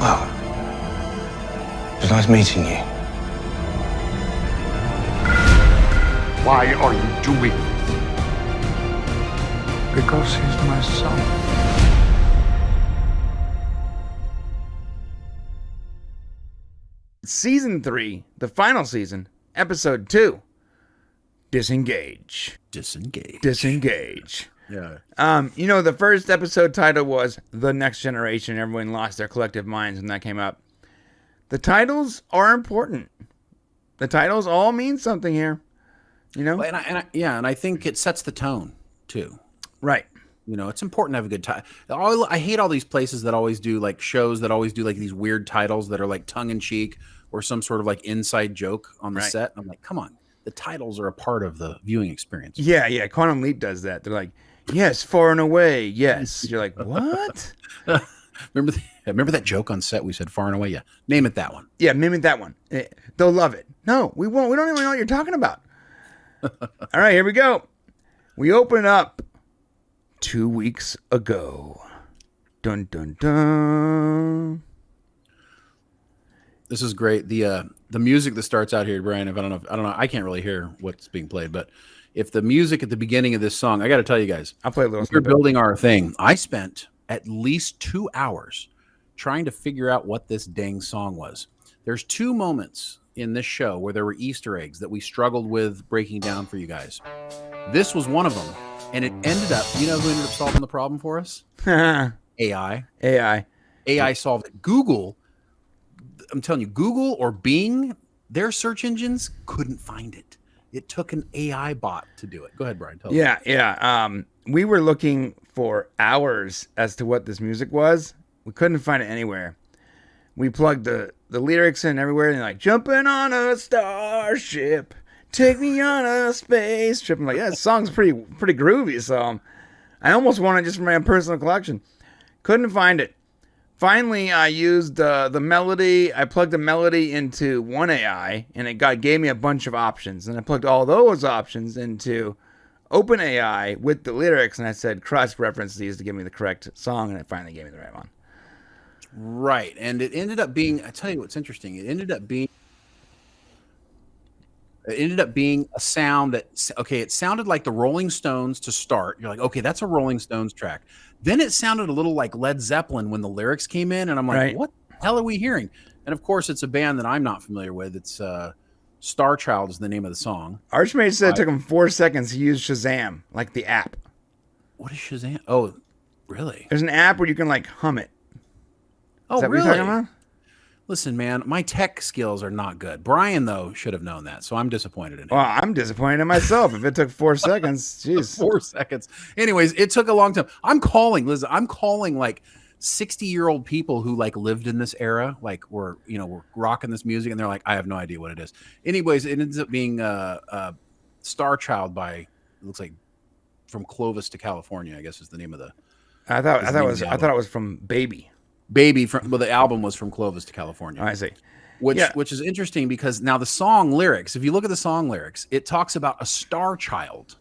Well, it was nice meeting you. Why are you doing this? Because he's my son. Season 3, the final season, episode 2, Disengage. Disengage. Yeah. The first episode title was The Next Generation. Everyone lost their collective minds when that came up. The titles are important. The titles all mean something here. And I think it sets the tone too. Right. It's important to have a good title. I hate all these places that always do like shows that always do like these weird titles that are like tongue in cheek or some sort of like inside joke on the set. I'm like, come on, the titles are a part of the viewing experience. Yeah. Quantum Leap does that. They're like, yes, far and away, yes. You're like, what? Remember that joke on set? We said far and away. Yeah, name it that one. Yeah, name it that one. They'll love it. No, we won't. We don't even know what you're talking about. All right, here we go. We open up 2 weeks ago. Dun dun dun. This is great. The music that starts out here, Brian. I don't know. I can't really hear what's being played, but if the music at the beginning of this song, I got to tell you guys, I'll play a little. We're building our thing. I spent at least 2 hours trying to figure out what this dang song was. There's 2 moments in this show where there were Easter eggs that we struggled with breaking down for you guys. This was one of them, and it ended up. You know who ended up solving the problem for us? AI. AI solved it. Google. I'm telling you, Google or Bing, their search engines couldn't find it. It took an AI bot to do it. Go ahead, Brian. Tell Yeah. We were looking for hours as to what this music was. We couldn't find it anywhere. We plugged the lyrics in everywhere, and like, jumping on a starship, take me on a space trip. I'm like, yeah, this song's pretty groovy. So I almost want it just for my own personal collection. Couldn't find it. Finally, I used the melody. I plugged the melody into one AI, and it gave me a bunch of options. And I plugged all those options into OpenAI with the lyrics, and I said cross-reference these to give me the correct song, and it finally gave me the right one. Right, and it ended up being. I tell you what's interesting. It ended up being a sound that. Okay, it sounded like the Rolling Stones to start. You're like, okay, that's a Rolling Stones track. Then it sounded a little like Led Zeppelin when the lyrics came in, and I'm like, right. What the hell are we hearing? And of course, it's a band that I'm not familiar with. It's Star Child is the name of the song. Archmage said it took him 4 seconds to use Shazam, like the app. What is Shazam? Oh, really? There's an app where you can like hum it. Oh, really? What you're talking about? Listen, man, my tech skills are not good. Brian, though, should have known that, so I'm disappointed in him. Well, I'm disappointed in myself. If it took 4 seconds, jeez. 4 seconds. Anyways, it took a long time. I'm calling like 60-year-old people who like lived in this era, like were rocking this music, and they're like, I have no idea what it is. Anyways, it ends up being Star Child by, it looks like, from Clovis to California, I guess is the name of the. I thought it was from Baby. The album was from Clovis to California. Oh, I see. Which is interesting because now the song lyrics, if you look at the song lyrics, it talks about a star child,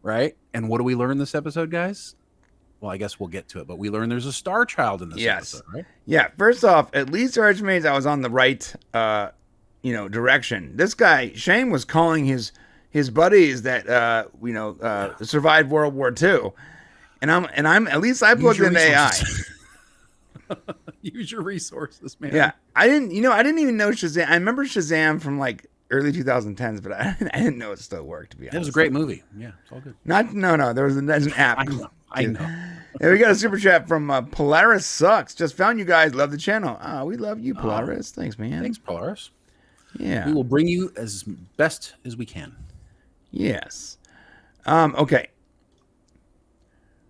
right? And what do we learn this episode, guys? Well, I guess we'll get to it, but we learn there's a star child in this episode, right? Yeah. First off, at least Archmages, I was on the right, direction. This guy Shane was calling his buddies that survived World War II, and I'm at least I plugged in AI. Use your resources, man. Yeah, I didn't even know Shazam. I remember Shazam from like early 2010s, but I didn't know it still worked. To be honest, it was a great movie. Yeah, it's all good. There's an app. I know. And we got a super chat from Polaris Sucks. Just found you guys. Love the channel. We love you, Polaris. Thanks, man. Thanks, Polaris. Yeah, we will bring you as best as we can. Yes. Okay.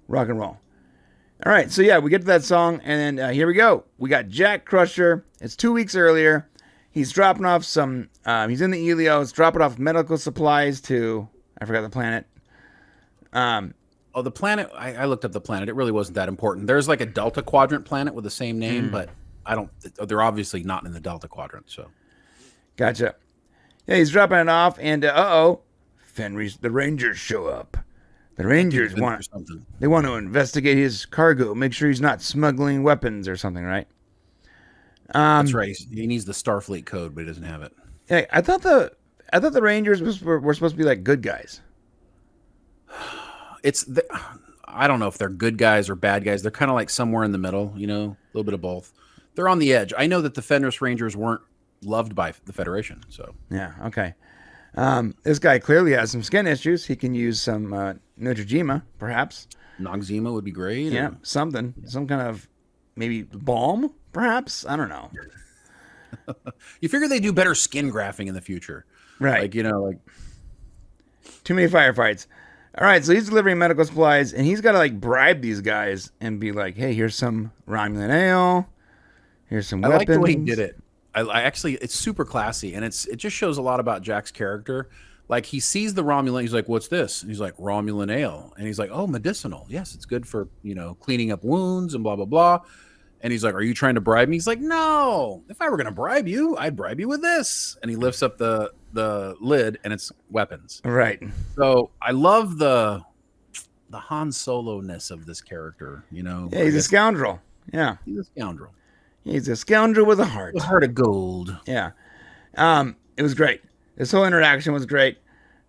Rock and roll. All right, so yeah, we get to that song, and then here we go. We got Jack Crusher. It's 2 weeks earlier. He's dropping off some, he's in the Helios, dropping off medical supplies to, I forgot the planet. The planet, I looked up the planet. It really wasn't that important. There's like a Delta Quadrant planet with the same name, but they're obviously not in the Delta Quadrant, so. Gotcha. Yeah, he's dropping it off, and Fenris, the Rangers show up. The Rangers want to investigate his cargo, make sure he's not smuggling weapons or something, right? That's right. He needs the Starfleet code, but he doesn't have it. Hey, I thought the Rangers were supposed to be like good guys. I don't know if they're good guys or bad guys. They're kind of like somewhere in the middle, a little bit of both. They're on the edge. I know that the Fenris Rangers weren't loved by the Federation, so. Yeah, okay. This guy clearly has some skin issues. He can use some Neutrogena, perhaps. Noxzema would be great. Yeah, something. Some kind of maybe balm, perhaps. I don't know. You figure they do better skin grafting in the future. Right. Like too many firefights. All right, so he's delivering medical supplies, and he's got to bribe these guys and be like, "Hey, here's some Romulan ale. Here's some weapons." I like the way he did it. I actually, it's super classy, and it just shows a lot about Jack's character. Like, he sees the Romulan, he's like, "What's this?" And he's like, "Romulan ale," and he's like, "Oh, medicinal. Yes, it's good for cleaning up wounds and blah blah blah." And he's like, "Are you trying to bribe me?" He's like, "No. If I were going to bribe you, I'd bribe you with this." And he lifts up the lid, and it's weapons. Right. So I love the Han Solo-ness of this character. Yeah, he's a scoundrel. Yeah, he's a scoundrel. He's a scoundrel with a heart. A heart of gold. Yeah. It was great. This whole interaction was great.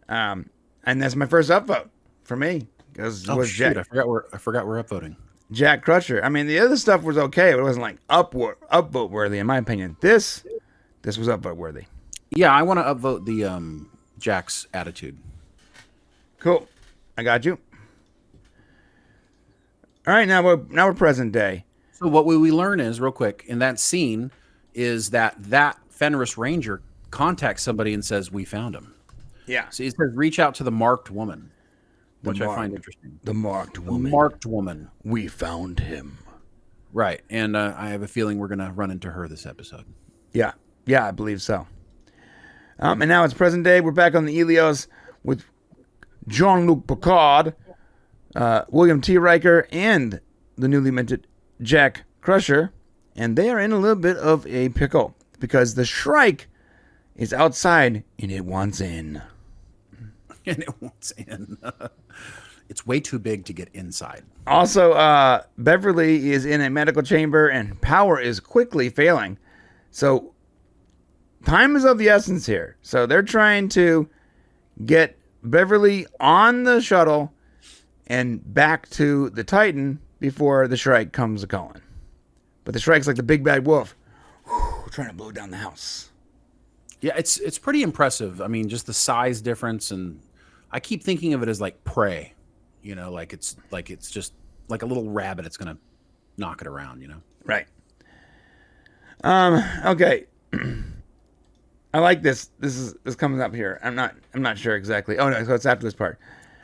And that's my first upvote for me. Jack. I forgot we're upvoting. Jack Crusher. I mean, the other stuff was okay, but it wasn't like upvote worthy in my opinion. This was upvote worthy. Yeah, I want to upvote the Jack's attitude. Cool. I got you. All right, now we're present day. So what we learn is, real quick, in that scene, is that Fenris Ranger contacts somebody and says, "We found him." Yeah. So he says, "Reach out to the marked woman," which I find interesting. The marked woman. The marked woman. We found him. Right, and I have a feeling we're going to run into her this episode. Yeah, I believe so. And now it's present day. We're back on the Helios with Jean-Luc Picard, William T. Riker, and the newly minted Jack Crusher, and they are in a little bit of a pickle because the Shrike is outside and it wants in. And it wants in. It's way too big to get inside. Also, Beverly is in a medical chamber and power is quickly failing. So time is of the essence here. So they're trying to get Beverly on the shuttle and back to the Titan before the Shrike comes a-calling. But the Shrike's like the big bad wolf, trying to blow down the house. Yeah, it's pretty impressive. I mean, just the size difference, and I keep thinking of it as like prey. Like it's just like a little rabbit. It's gonna knock it around. Right. Okay. I like this. This is coming up here. I'm not sure exactly. Oh no, so it's after this part.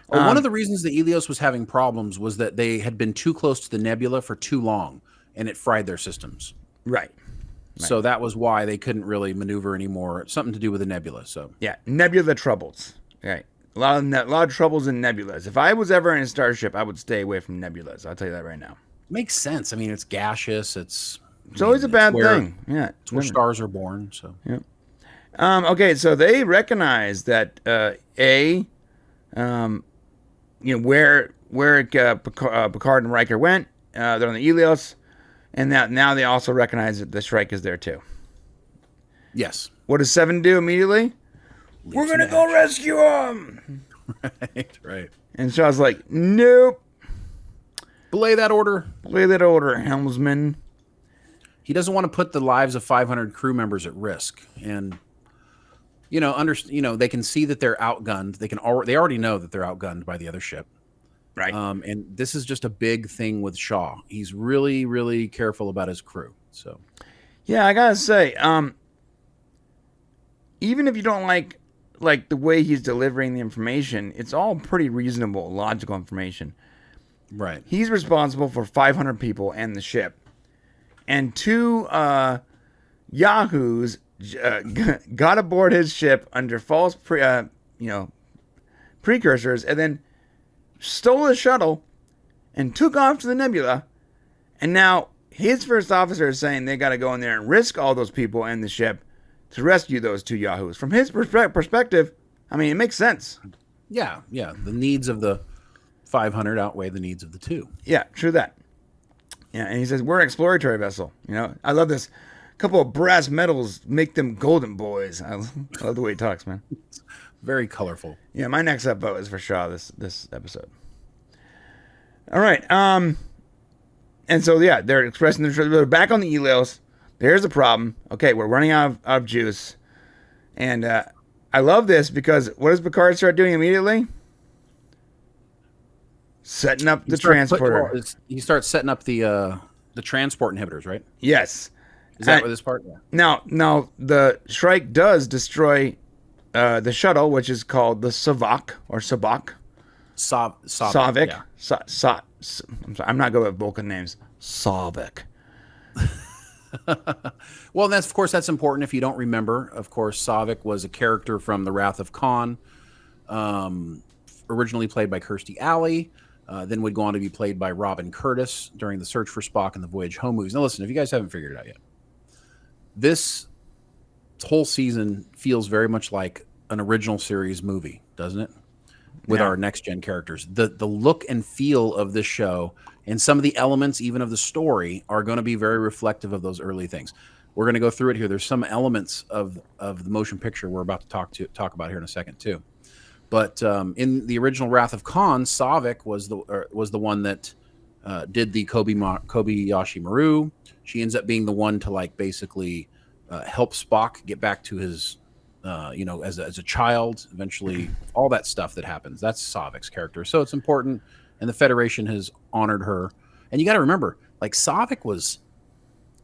One of the reasons the Helios was having problems was that they had been too close to the nebula for too long, and it fried their systems. Right. So that was why they couldn't really maneuver anymore. Something to do with the nebula. So yeah, nebula troubles. Right. A lot of troubles in nebulas. If I was ever in a starship, I would stay away from nebulas. I'll tell you that right now. Makes sense. I mean, it's gaseous. It's always a bad thing. Yeah. It's where stars are born. So yeah. Okay, so they recognize that where Picard and Riker went. They're on the Helios, and now they also recognize that the Shrike is there too. Yes. What does Seven do immediately? We're gonna go rescue him. Right. And Shaw's like, nope. Belay that order, helmsman. He doesn't want to put the lives of 500 crew members at risk, and they can see that they're outgunned. They already know that they're outgunned by the other ship. Right. And this is just a big thing with Shaw. He's really, really careful about his crew. So, yeah, I gotta say, even if you don't like the way he's delivering the information, it's all pretty reasonable, logical information. Right. He's responsible for 500 people and the ship, and two yahoos got aboard his ship under false precursors, and then stole his shuttle and took off to the nebula. And now his first officer is saying they got to go in there and risk all those people and the ship to rescue those two yahoos. From his perspective, I mean, it makes sense. Yeah. The needs of the 500 outweigh the needs of the two. Yeah, true that. Yeah, and he says, we're an exploratory vessel. I love this. couple of brass medals make them golden boys. I love the way he talks, man. Very colorful. Yeah, my next up vote is for Shaw this episode. All right. And so, yeah, they're expressing they're back on the Elios. There's a problem. Okay, we're running out of juice. And I love this because what does Picard start doing immediately? Setting up the transporter. He starts setting up the transport inhibitors, right? Yes. Is that what this part? Yeah. Now, the Shrike does destroy the shuttle, which is called the Savak or Sabak. Savik. Yeah. I'm sorry, I'm not good with Vulcan names. Savik. Well, that's important. If you don't remember, of course, Savik was a character from The Wrath of Khan, originally played by Kirstie Alley, then would go on to be played by Robin Curtis during The Search for Spock and the Voyage Home movies. Now, listen, if you guys haven't figured it out yet, this whole season feels very much like an original series movie, doesn't it? With our next-gen characters. The look and feel of this show and some of the elements even of the story are going to be very reflective of those early things. We're going to go through it here. There's some elements of the motion picture we're about to talk about here in a second too. But in the original Wrath of Khan, Savik was the one that did the Kobayashi Maru. She ends up being the one to basically help Spock get back to his as a child, eventually all that stuff that happens. That's Savik's character. So it's important. And the Federation has honored her. And you got to remember, Savik was,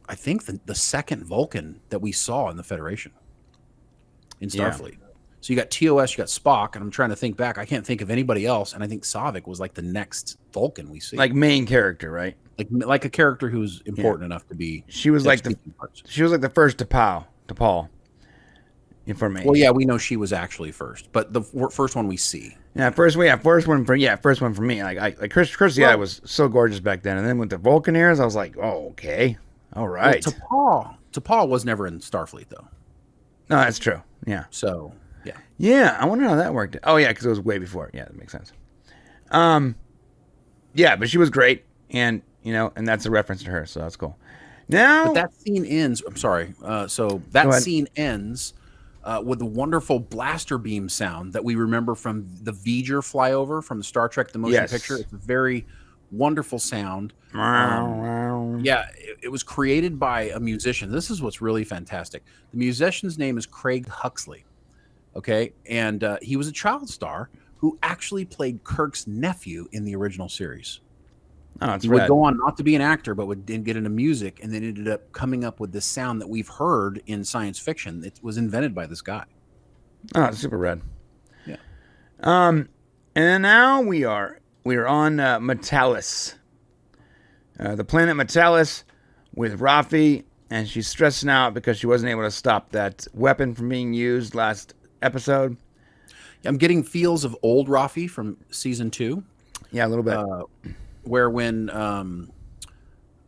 I think, the second Vulcan that we saw in the Federation in Starfleet. Yeah. So you got TOS, you got Spock, and I'm trying to think back. I can't think of anybody else. And I think Savik was the next Vulcan we see. Main character, right? Like a character who's important enough to be. She was the first to Paul. Information. Well, yeah, we know she was actually first, but the first one we see. Yeah, first one for me. Kirstie was so gorgeous back then, and then with the Vulcaneers, I was like, oh, okay, all right. Well, T'Pol was never in Starfleet though. No, that's true. Yeah. So yeah. Yeah, I wonder how that worked. Oh yeah, because it was way before. Yeah, that makes sense. Yeah, but she was great, and and that's a reference to her, so that's cool. Now, but that scene ends. I'm sorry. So that scene ends. With the wonderful blaster beam sound that we remember from the V'ger flyover from the Star Trek The Motion Picture. It's a very wonderful sound. It was created by a musician. This is what's really fantastic. The musician's name is Craig Huxley. Okay, and he was a child star who actually played Kirk's nephew in the original series. Oh, he would go on not to be an actor, but would then get into music, and then ended up coming up with this sound that we've heard in science fiction. It was invented by this guy. Oh, it's super rad. Yeah. And then now we are on Metalis, the planet Metalis, with Rafi, and she's stressing out because she wasn't able to stop that weapon from being used last episode. I'm getting feels of old Rafi from season 2. Yeah, a little bit. Where when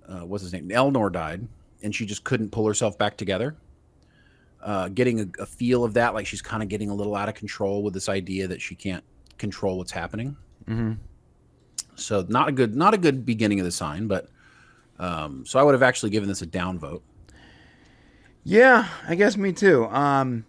what's his name, Elnor died, and she just couldn't pull herself back together. Getting a feel of that, like she's kind of getting a little out of control with this idea that she can't control what's happening. Mm-hmm. So not a good beginning of the sign, but so I would have actually given this a down vote. Yeah, I guess me too. Of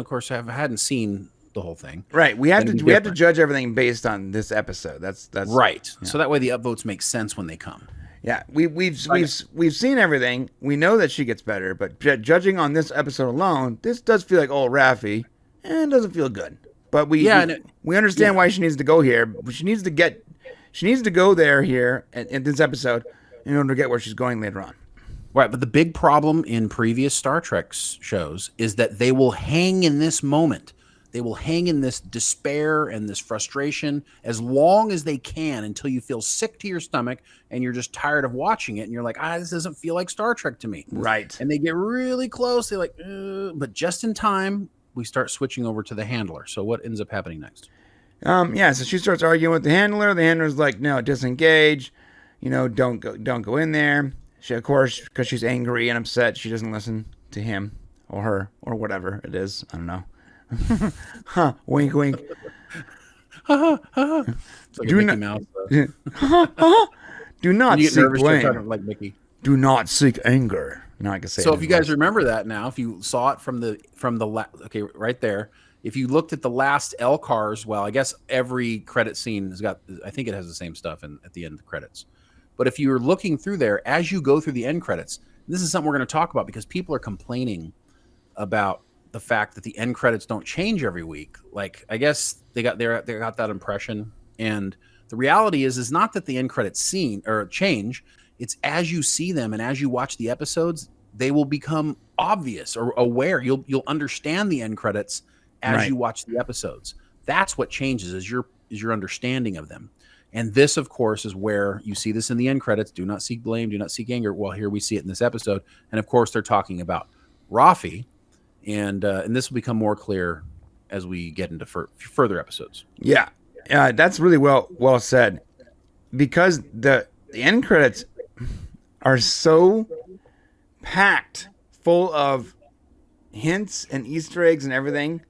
course, I hadn't seen the whole thing. Right. We have to judge everything based on this episode. That's right. Yeah. So that way the upvotes make sense when they come. Yeah. We've seen everything. We know that she gets better, but judging on this episode alone, this does feel like old Rafi, and it doesn't feel good. But we understand why she needs to go here. She needs to go there here in this episode in order to get where she's going later on. Right, but the big problem in previous Star Trek shows is that they will hang in this moment. They will hang in this despair and this frustration as long as they can until you feel sick to your stomach and you're just tired of watching it. And you're like, this doesn't feel like Star Trek to me. Right. And they get really close. They're like, but just in time, we start switching over to the handler. So what ends up happening next? So she starts arguing with the handler. The handler's like, no, disengage. Don't go in there. She, of course, because she's angry and upset, she doesn't listen to him or her or whatever it is. I don't know. Huh, wink, wink. It's like do a Mickey Mouse. Do not you get seek nervous blame. like Mickey. Do not seek anger. Now I can say. So it if you in guys voice. remember that now, if you saw it from the okay, right there. If you looked at the last L cars, well, I guess every credit scene has got. I think it has the same stuff at the end of the credits. But if you're looking through there as you go through the end credits, this is something we're going to talk about because people are complaining about the fact that the end credits don't change every week. Like, I guess they got that impression. And the reality is not that the end credits scene or change. It's as you see them and as you watch the episodes, they will become obvious or aware. You'll understand the end credits as you watch the episodes. That's what changes is your understanding of them. And this, of course, is where you see this in the end credits. Do not seek blame. Do not seek anger. Well, here we see it in this episode. And of course, they're talking about Rafi. And this will become more clear as we get into further episodes. Yeah, that's really well said. Because the end credits are so packed full of hints and Easter eggs and everything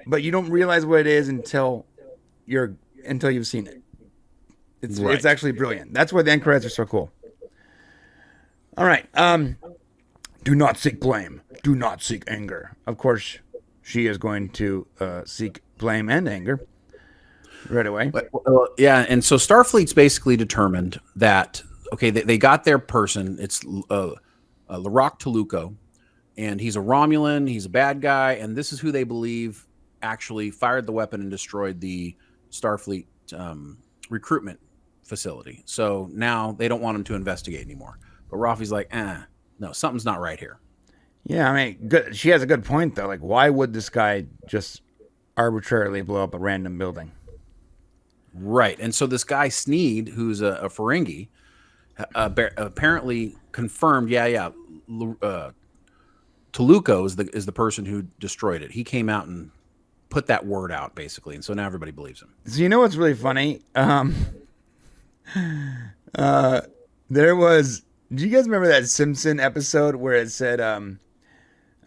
but you don't realize what it is until you've seen it. It's actually brilliant. That's why the end credits are so cool. All right. Do not seek blame. Do not seek anger. Of course, she is going to seek blame and anger right away. Yeah, and so Starfleet's basically determined that, okay, they got their person. It's Laroque Toluco, and he's a Romulan. He's a bad guy, and this is who they believe actually fired the weapon and destroyed the Starfleet recruitment facility. So now they don't want him to investigate anymore. But Rafi's like, no, something's not right here. Yeah, I mean, good. She has a good point, though. Like, why would this guy just arbitrarily blow up a random building? Right. And so this guy, Sneed, who's a Ferengi, apparently confirmed, Toluco is the person who destroyed it. He came out and put that word out, basically. And so now everybody believes him. So you know what's really funny? There was... Do you guys remember that Simpson episode where it said,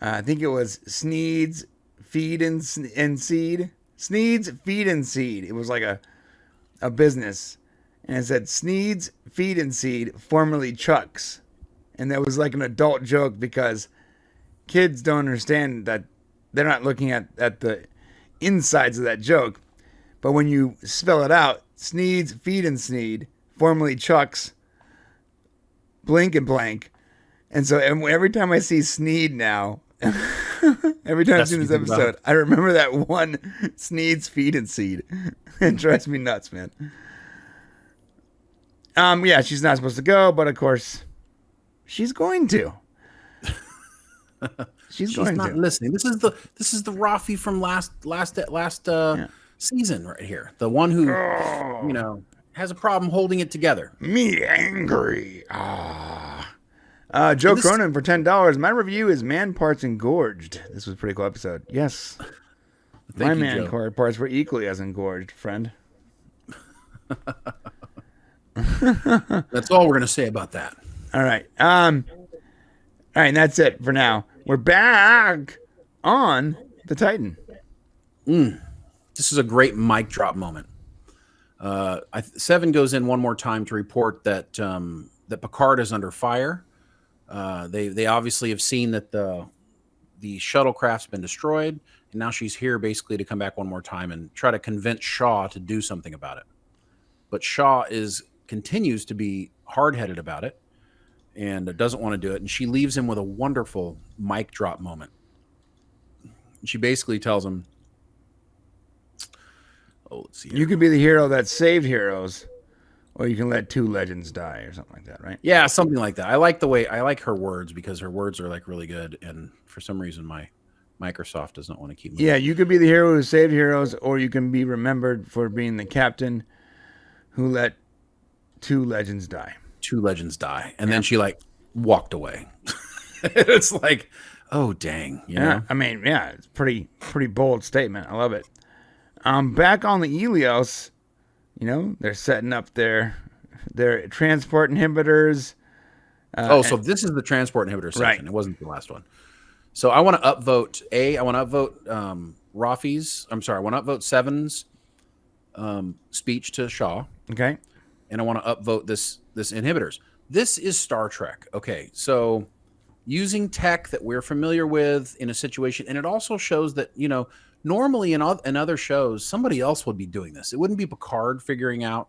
I think it was Sneed's Feed and Seed? Sneed's Feed and Seed. It was like a business. And it said Sneed's Feed and Seed, formerly Chuck's. And that was like an adult joke because kids don't understand that they're not looking at the insides of that joke. But when you spell it out, Sneed's Feed and Sneed, formerly Chuck's, blink and blank. And so every time I see Sneed now, every time I've seen this episode, I remember that one Sneed's Feed and Seed. It drives me nuts, man. Yeah, she's not supposed to go, but of course, she's going to. She's not listening. This is the Rafi from last season right here. The one who has a problem holding it together. Me angry. Joe Cronin for $10. My review is Man Parts Engorged. This was a pretty cool episode. Yes. Thank you, man Joe. parts were equally as engorged, friend. That's all we're going to say about that. All right. All right, and that's it for now. We're back on the Titan. This is a great mic drop moment. Seven goes in one more time to report that that Picard is under fire. They obviously have seen that the shuttlecraft's been destroyed, and now she's here basically to come back one more time and try to convince Shaw to do something about it. But Shaw continues to be hard-headed about it and doesn't want to do it, and she leaves him with a wonderful mic drop moment. She basically tells him, let's see here. You could be the hero that saved heroes, or you can let two legends die, or something like that, right? Yeah, something like that. I like her words because her words are like really good, and for some reason my Microsoft doesn't want to keep moving. Yeah, you could be the hero who saved heroes, or you can be remembered for being the captain who let two legends die. Two legends die, and then she like walked away. It's like, oh dang, you know? I mean, yeah, it's pretty bold statement. I love it. Back on the Helios, they're setting up their transport inhibitors. So this is the transport inhibitor section. Right. It wasn't the last one. So I want to upvote Rafi's. I'm sorry. I want to upvote Seven's speech to Shaw. Okay. And I want to upvote this inhibitors. This is Star Trek. Okay, so using tech that we're familiar with in a situation, and it also shows that, normally in other shows, somebody else would be doing this. It wouldn't be Picard figuring out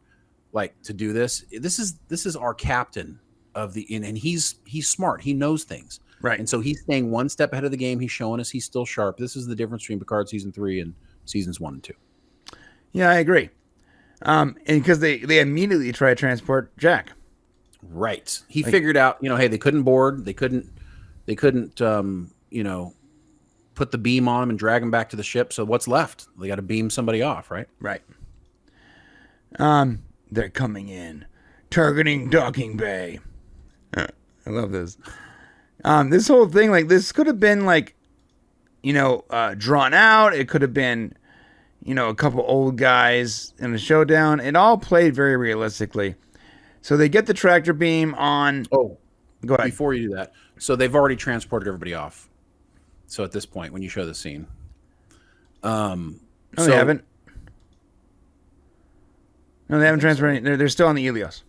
like to do this. This is our captain of and he's smart. He knows things. Right. And so he's staying one step ahead of the game. He's showing us he's still sharp. This is the difference between Picard season 3 and seasons 1 and 2. Yeah, I agree. And because they immediately try to transport Jack. Right. He figured out, hey, they couldn't board. They couldn't, put the beam on him and drag him back to the ship. So what's left? They got to beam somebody off, right? Right. They're coming in. Targeting docking bay. I love this. This whole thing, like, this could have been, like, drawn out. It could have been, a couple old guys in a showdown. It all played very realistically. So they get the tractor beam on. Oh, go ahead. Before you do that, so they've already transported everybody off. So at this point, when you show the scene, no, they haven't. No, they haven't transferred any. They're still on the Helios.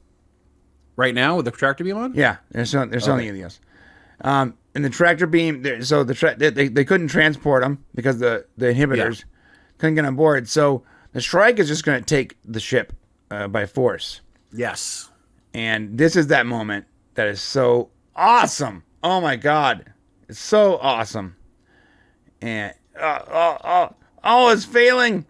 Right now with the tractor beam on? Yeah, they're still on the Helios. And the tractor beam, they couldn't transport them because the inhibitors couldn't get on board. So the Shrike is just going to take the ship by force. Yes. And this is that moment that is so awesome. Oh my God. It's so awesome. And it's failing.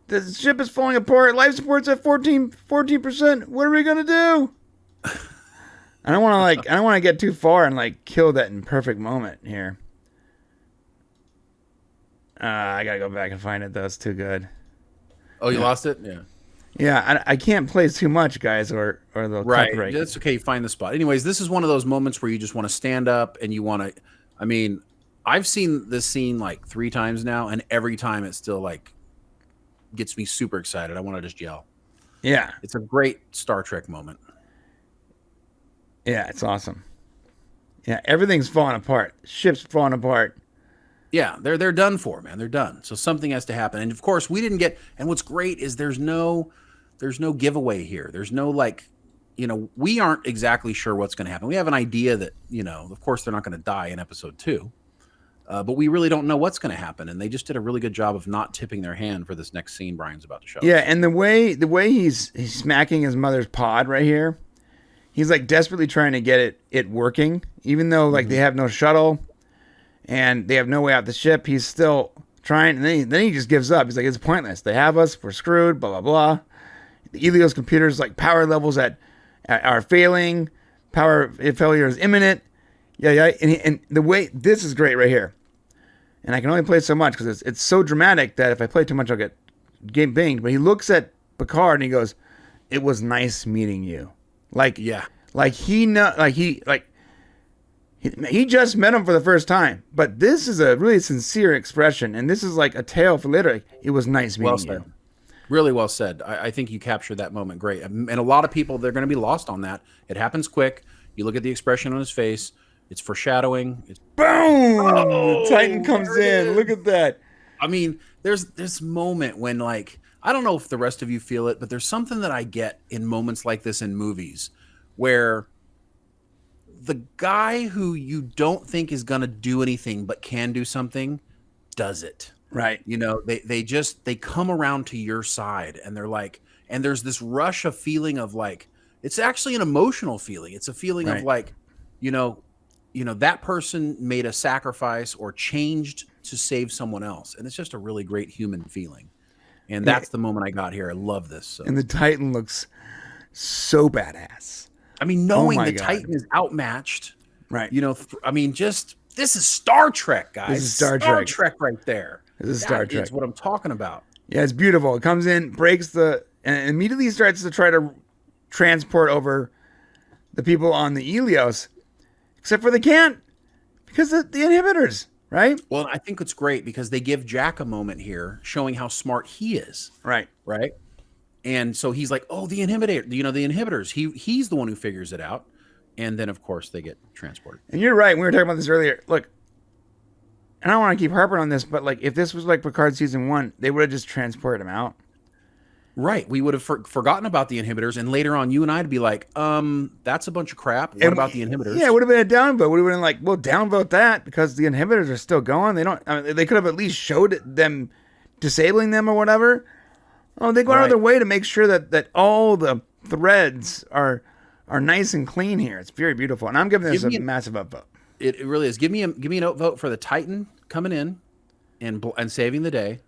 The ship is falling apart. Life support's at 14%. What are we gonna do? I don't want to get too far and like kill that in perfect moment here. I gotta go back and find it though. It's too good. Oh, you lost it? Yeah. Yeah, I can't play too much, guys, or they'll copyright. That's okay. You find the spot. Anyways, this is one of those moments where you just want to stand up and you want to. I mean, I've seen this scene like 3 times now, and every time it still like gets me super excited. I want to just yell. Yeah, it's a great Star Trek moment. Yeah, it's awesome. Yeah, everything's falling apart. Ship's falling apart. Yeah, they're done for, man. They're done. So something has to happen. And of course, we didn't get. And what's great is there's no giveaway here. There's no like, we aren't exactly sure what's going to happen. We have an idea that, of course, they're not going to die in episode 2, but we really don't know what's going to happen. And they just did a really good job of not tipping their hand for this next scene Brian's about to show. Yeah, and the way he's smacking his mother's pod right here, he's like desperately trying to get it working, even though like they have no shuttle. And they have no way out the ship. He's still trying. And then he just gives up. He's like, it's pointless. They have us. We're screwed. Blah, blah, blah. The Helios computers, like power levels are failing. Power failure is imminent. Yeah. And the way, this is great right here. And I can only play so much because it's so dramatic that if I play too much, I'll get game banged. But he looks at Picard and he goes, it was nice meeting you. Like, yeah. Like he just met him for the first time, but this is a really sincere expression, and this is like a tale for later. It was nice meeting you. Really well said. I think you captured that moment great. And a lot of people, they're going to be lost on that. It happens quick. You look at the expression on his face. It's foreshadowing. Boom! The Titan comes in. Look at that. I mean, there's this moment when, like, I don't know if the rest of you feel it, but there's something that I get in moments like this in movies where the guy who you don't think is going to do anything but can do something does it. Right. They come around to your side, and they're like, and there's this rush of feeling of like, it's actually an emotional feeling. It's a feeling of like, that person made a sacrifice or changed to save someone else. And it's just a really great human feeling. And that's the moment I got here. I love this. So. And the Titan looks so badass. I mean, knowing the Titan is outmatched, right? This is Star Trek, guys. This is Star Trek right there. This is Star Trek. That's what I'm talking about. Yeah, it's beautiful. It comes in, breaks and immediately starts to try to transport over the people on the Helios, except for they can't because the inhibitors, right? Well, I think it's great because they give Jack a moment here, showing how smart he is. Right. And so he's like, oh, the inhibitors. He's the one who figures it out. And then, of course, they get transported. And you're right. We were talking about this earlier. Look, I don't want to keep harping on this, but like if this was like Picard season 1, they would have just transported him out. Right. We would have forgotten about the inhibitors, and later on, you and I'd be like, that's a bunch of crap. What about the inhibitors? Yeah, it would have been a downvote. Would have been like, well, downvote that because the inhibitors are still going. They don't. I mean, they could have at least showed them disabling them or whatever. Oh, they go out of their way to make sure that all the threads are nice and clean here. It's very beautiful, and I'm giving this a massive upvote. It really is. Give me an upvote for the Titan coming in and saving the day.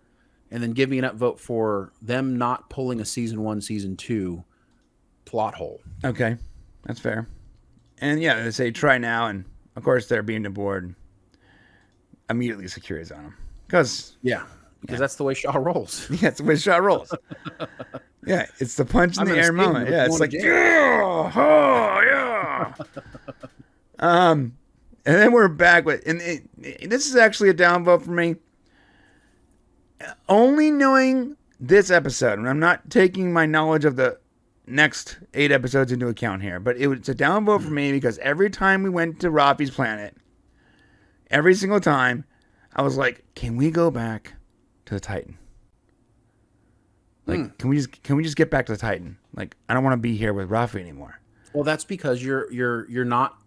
And then give me an upvote for them not pulling a season 1, season 2 plot hole. Okay, that's fair. And yeah, they say try now, and of course they're beamed aboard. Immediately secures on them because that's the way Shaw rolls. Yeah, it's the way Shaw rolls. Yeah, it's the punch in the air moment. Yeah, it's like yeah, oh yeah. And then we're back with, and this is actually a downvote for me. Only knowing this episode, and I'm not taking my knowledge of the next 8 episodes into account here, but it's a downvote for me because every time we went to Rafi's planet, every single time, I was like, "Can we go back to the Titan? Like, can we just get back to the Titan? Like, I don't want to be here with Rafi anymore." Well, that's because you're not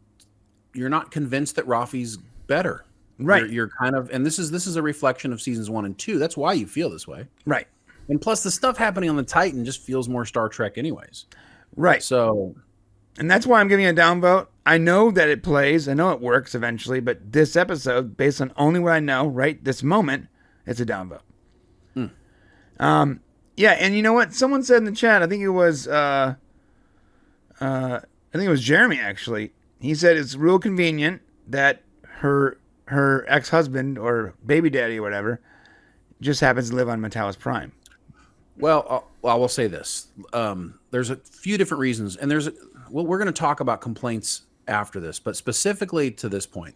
convinced that Rafi's better. Right. You're kind of, and this is a reflection of seasons 1 and 2. That's why you feel this way. Right. And plus the stuff happening on the Titan just feels more Star Trek anyways. Right. So, and that's why I'm giving it a downvote. I know that it plays. I know it works eventually, but this episode, based on only what I know right this moment, it's a downvote. Yeah. And you know what? Someone said in the chat, I think it was Jeremy actually. He said it's real convenient that her ex-husband or baby daddy or whatever just happens to live on Metalis Prime. Well, I will say this. There's a few different werereasons, and we're going to talk about complaints after this, but specifically to this point.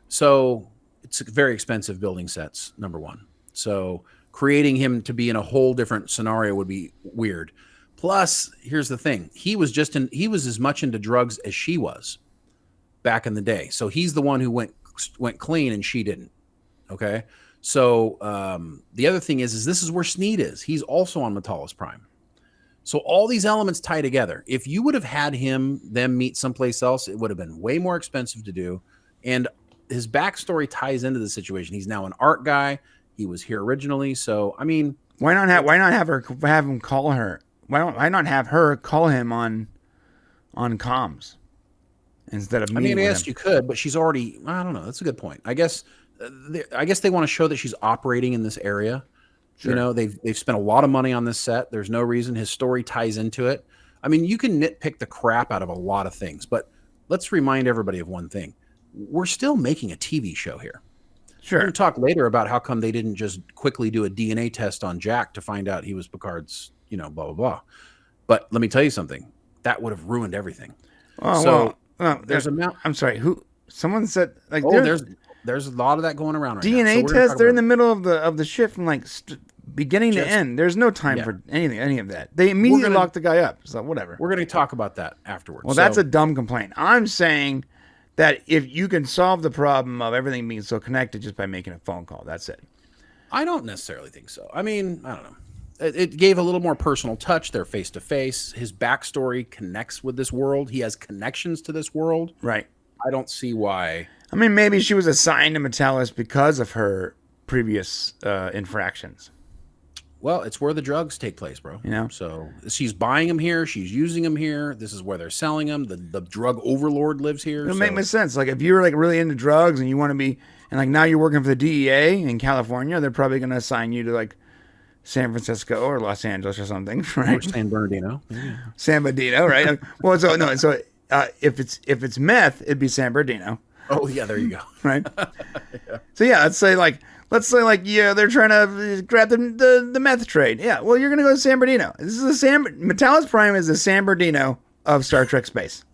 So it's very expensive building sets, number one. So creating him to be in a whole different scenario would be weird. Plus, here's the thing. He was as much into drugs as she was back in the day. So he's the one who went clean and she didn't. Okay. So the other thing is this is where Sneed is. He's also on Metalis Prime. So all these elements tie together. If you would have had them meet someplace else, it would have been way more expensive to do. And his backstory ties into the situation. He's now an art guy. He was here originally. So, I mean, why not have him call her? Why not have her call him on comms instead of me? I mean, yes, you could, but she's already, I don't know. That's a good point. I guess they want to show that she's operating in this area. Sure. You know, they've spent a lot of money on this set. There's no reason. His story ties into it. I mean, you can nitpick the crap out of a lot of things, but let's remind everybody of one thing. We're still making a TV show here. Sure. We're going to talk later about how come they didn't just quickly do a DNA test on Jack to find out he was Picard's, blah, blah, blah. But let me tell you something. That would have ruined everything. Oh, well, there's I'm sorry. Someone said like there's a lot of that going around right DNA now. So test. They're in the middle of the shift from like beginning to end. There's no time for any of that. They immediately lock the guy up. So whatever. We're going to talk about that afterwards. Well, that's a dumb complaint. I'm saying that if you can solve the problem of everything being so connected just by making a phone call, that's it. I don't necessarily think so. I mean, I don't know. It gave a little more personal touch. They're face to face. His backstory connects with this world. He has connections to this world. Right. I don't see why. I mean, maybe she was assigned to Metalis because of her previous infractions. Well, it's where the drugs take place, bro. Yeah. So she's buying them here. She's using them here. This is where they're selling them. The drug overlord lives here. It'll make sense. Like if you're like really into drugs and you want to be, and like now you're working for the DEA in California, they're probably going to assign you to like San Francisco or Los Angeles or something, right? Or San Bernardino. Yeah. San Bernardino, right? Well, so if it's meth, it'd be San Bernardino. Oh yeah, there you go. Right. Yeah. So yeah, let's say they're trying to grab the meth trade. Yeah, well you're gonna go to San Bernardino. This is Metalis Prime is the San Bernardino of Star Trek space.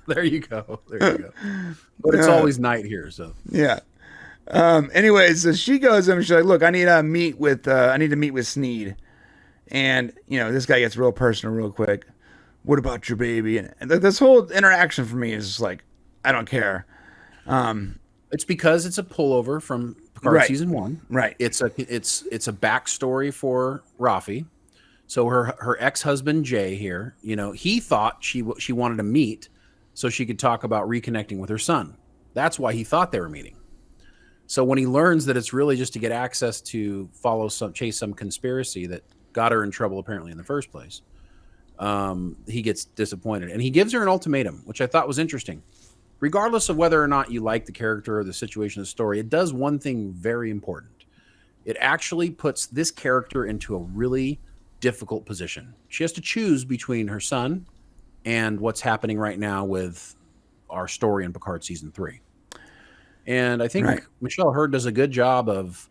There you go. But it's always night here, so yeah. Anyways, so she goes and she's like, "Look, I need to meet with Sneed," and this guy gets real personal real quick. What about your baby? And this whole interaction for me is just like, I don't care. It's because it's a pullover from Picard season 1. Right. It's a backstory for Rafi So her ex-husband Jay here, he thought she wanted to meet so she could talk about reconnecting with her son. That's why he thought they were meeting. So when he learns that it's really just to get access to chase some conspiracy that got her in trouble apparently in the first place, he gets disappointed. And he gives her an ultimatum, which I thought was interesting. Regardless of whether or not you like the character or the situation of the story, it does one thing very important. It actually puts this character into a really difficult position. She has to choose between her son and what's happening right now with our story in Picard season 3. And I think Michelle Hurd does a good job of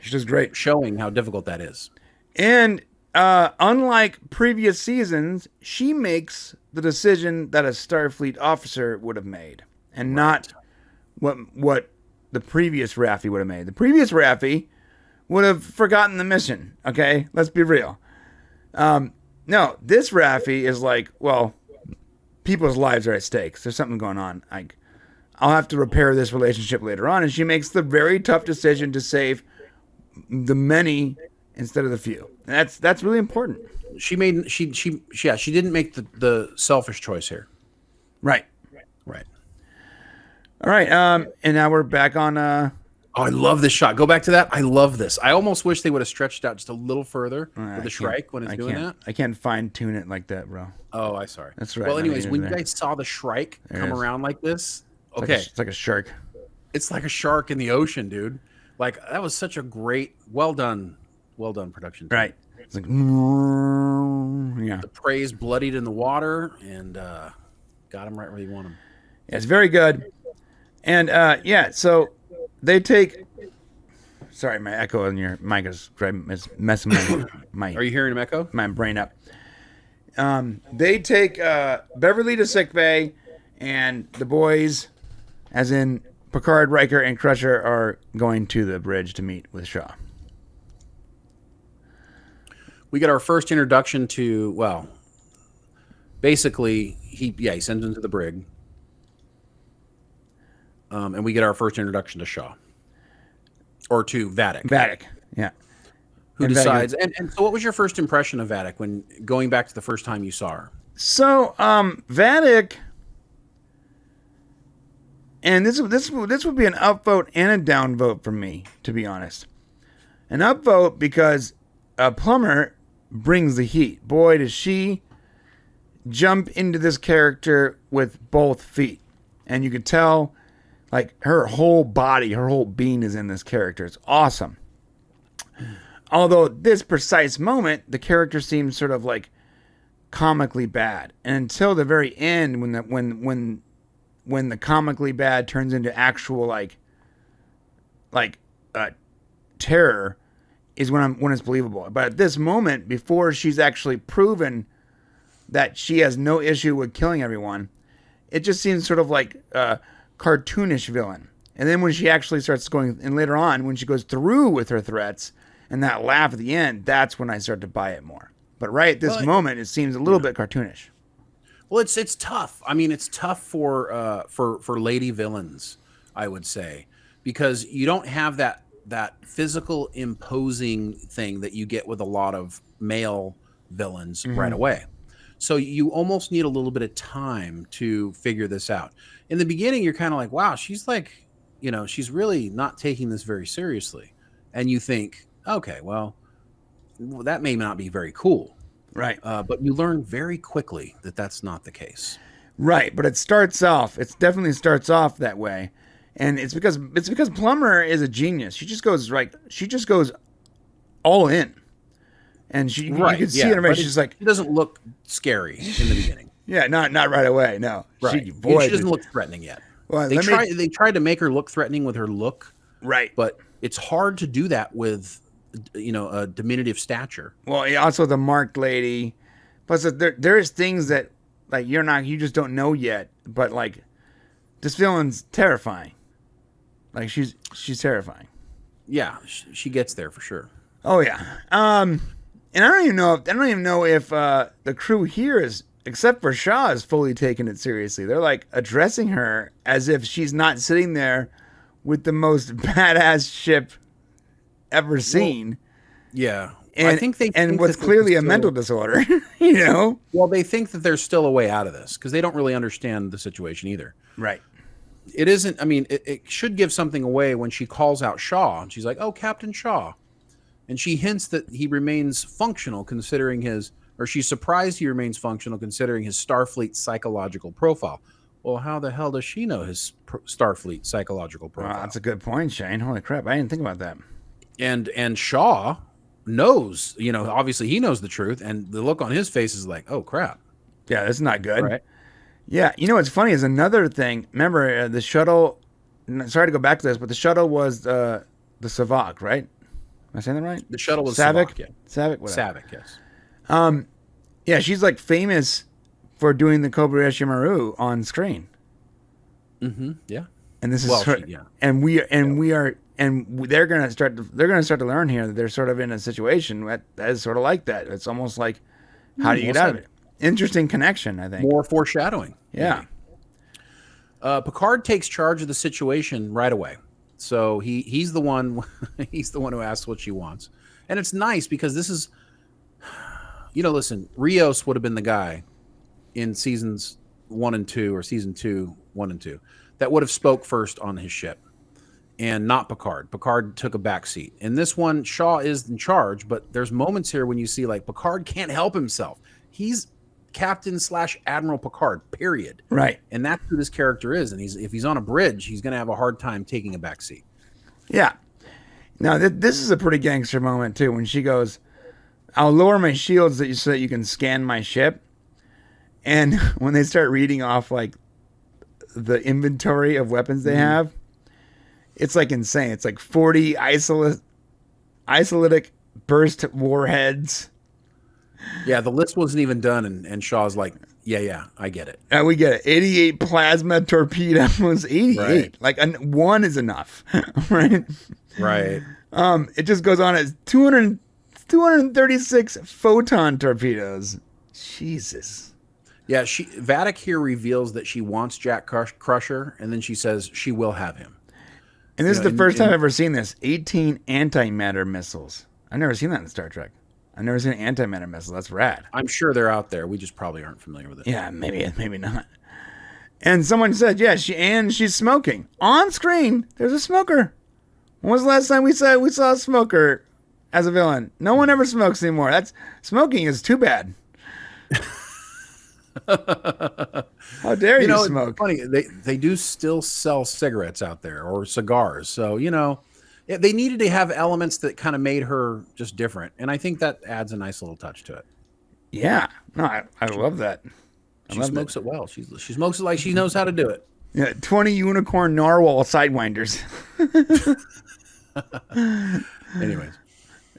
showing how difficult that is. And unlike previous seasons, she makes the decision that a Starfleet officer would have made, and not what the previous Rafi would have made. The previous Rafi would have forgotten the mission. Okay, let's be real. No, this Rafi is like, well, people's lives are at stake. There's something going on. I'll have to repair this relationship later on. And she makes the very tough decision to save the many instead of the few. And that's really important. She didn't make the selfish choice here. Right. All right. And now we're back on, I love this shot. Go back to that. I love this. I almost wish they would have stretched out just a little further with the shrike when it's doing that. I can't fine tune it like that, bro. Oh, sorry. That's right. Well, anyways, when you guys saw the shrike come around like this, it's like a shark. It's like a shark in the ocean, dude. Like, that was such a great, well done production. Right. It's like, yeah. The prey's bloodied in the water and got him right where you want him. Yeah, it's very good. And so they take. Sorry, my echo on your mic is messing my. Are you hearing him echo? My brain up. They take Beverly to sickbay, and the boys, as in Picard, Riker, and Crusher, are going to the bridge to meet with Shaw. We get our first introduction to, well, basically he sends him to the brig. And we get our first introduction to Shaw. Or to Vatic. Vatic, yeah. Who decides. And so what was your first impression of Vatic when going back to the first time you saw her? So, Vatic, and this would be an upvote and a downvote for me, to be honest. An upvote because Plummer brings the heat. Boy, does she jump into this character with both feet. And you could tell, like, her whole body, her whole being is in this character. It's awesome. Although this precise moment, the character seems sort of like comically bad. And until the very end, when the comically bad turns into actual terror, is when it's believable. But at this moment, before she's actually proven that she has no issue with killing everyone, it just seems sort of like a cartoonish villain. And then when she actually starts going, and later on, when she goes through with her threats, and that laugh at the end, that's when I start to buy it more. But right at this moment, it seems a little bit cartoonish. Well, it's tough. I mean, it's tough for lady villains, I would say, because you don't have that physical imposing thing that you get with a lot of male villains right away. So you almost need a little bit of time to figure this out. In the beginning, you're kind of like, wow, she's like, she's really not taking this very seriously. And you think, okay, well, that may not be very cool. Right. But you learn very quickly that that's not the case. Right. But it definitely starts off that way. And it's because Plummer is a genius. She just goes all in. And you can see it in her face. She's like, she doesn't look scary in the beginning. Yeah, not right away. No. Right. She doesn't look threatening yet. Well, they tried to make her look threatening with her look. Right. But it's hard to do that with a diminutive stature. Well, also the marked lady. Plus, there's things that like you just don't know yet. But like, this villain's terrifying. Like she's terrifying. Yeah, she gets there for sure. Oh yeah. And I don't even know if the crew here is, except for Shaw, is fully taking it seriously. They're like addressing her as if she's not sitting there with the most badass ship ever seen. Yeah. And, think they and think what's that clearly there's a still- mental disorder, you know? Well, they think that there's still a way out of this because they don't really understand the situation either. Right. It isn't. I mean, it should give something away when she calls out Shaw and she's like, "Oh, Captain Shaw," and she hints that he remains functional considering his, or she's surprised he remains functional considering his Starfleet psychological profile. Well, how the hell does she know his Starfleet psychological profile? That's a good point, Shane. Holy crap. I didn't think about that. And Shaw knows, obviously he knows the truth, and the look on his face is like, oh crap. Yeah, that's not good. Right. Yeah, what's funny is another thing. Remember, the shuttle, sorry to go back to this, but the shuttle was the Savak, right? Am I saying that right? The shuttle was Savick? Savak, yeah. Savick, whatever. Savick, yes. Yeah, she's like famous for doing the Kobayashi Maru on screen. Mm-hmm. Yeah. And this is Well, sort, yeah. and they're gonna start to learn here that they're sort of in a situation that is sort of like that. It's almost like, how do you get out of it? Interesting connection, I think. More foreshadowing. Yeah. Picard takes charge of the situation right away. So he's the one who asks what she wants. And it's nice because this is, listen, Rios would have been the guy in seasons 1 and 2 or season 2, 1 and 2 that would have spoke first on his ship and not Picard. Picard took a back seat. In this one, Shaw is in charge, but there's moments here when you see like Picard can't help himself. He's Captain/Admiral Picard, period. Right. And that's who this character is. And if he's on a bridge, he's going to have a hard time taking a back seat. Yeah. Now, this is a pretty gangster moment, too, when she goes, I'll lower my shields so that you can scan my ship. And when they start reading off, like, the inventory of weapons they have, it's, like, insane. It's, like, 40 isolytic burst warheads. Yeah, the list wasn't even done, and Shaw's like, yeah, I get it. And we get it. 88 plasma torpedoes. 88. Right. Like, one is enough, right? Right. It just goes on as 236 photon torpedoes. Jesus. Yeah, Vatic here reveals that she wants Jack Crusher, and then she says she will have him. And this is the first time I've ever seen this. 18 antimatter missiles. I've never seen that in Star Trek. I've never seen an antimatter missile. That's rad. I'm sure they're out there. We just probably aren't familiar with it. Yeah, maybe not. And someone said, yeah, she's smoking. On screen, there's a smoker. When was the last time we saw a smoker as a villain? No one ever smokes anymore. Smoking is too bad. How dare you smoke? It's funny, they do still sell cigarettes out there or cigars. So, they needed to have elements that kind of made her just different. And I think that adds a nice little touch to it. Yeah. No, I love that. She smokes it well. She smokes it like she knows how to do it. Yeah, 20 unicorn narwhal sidewinders. Anyways.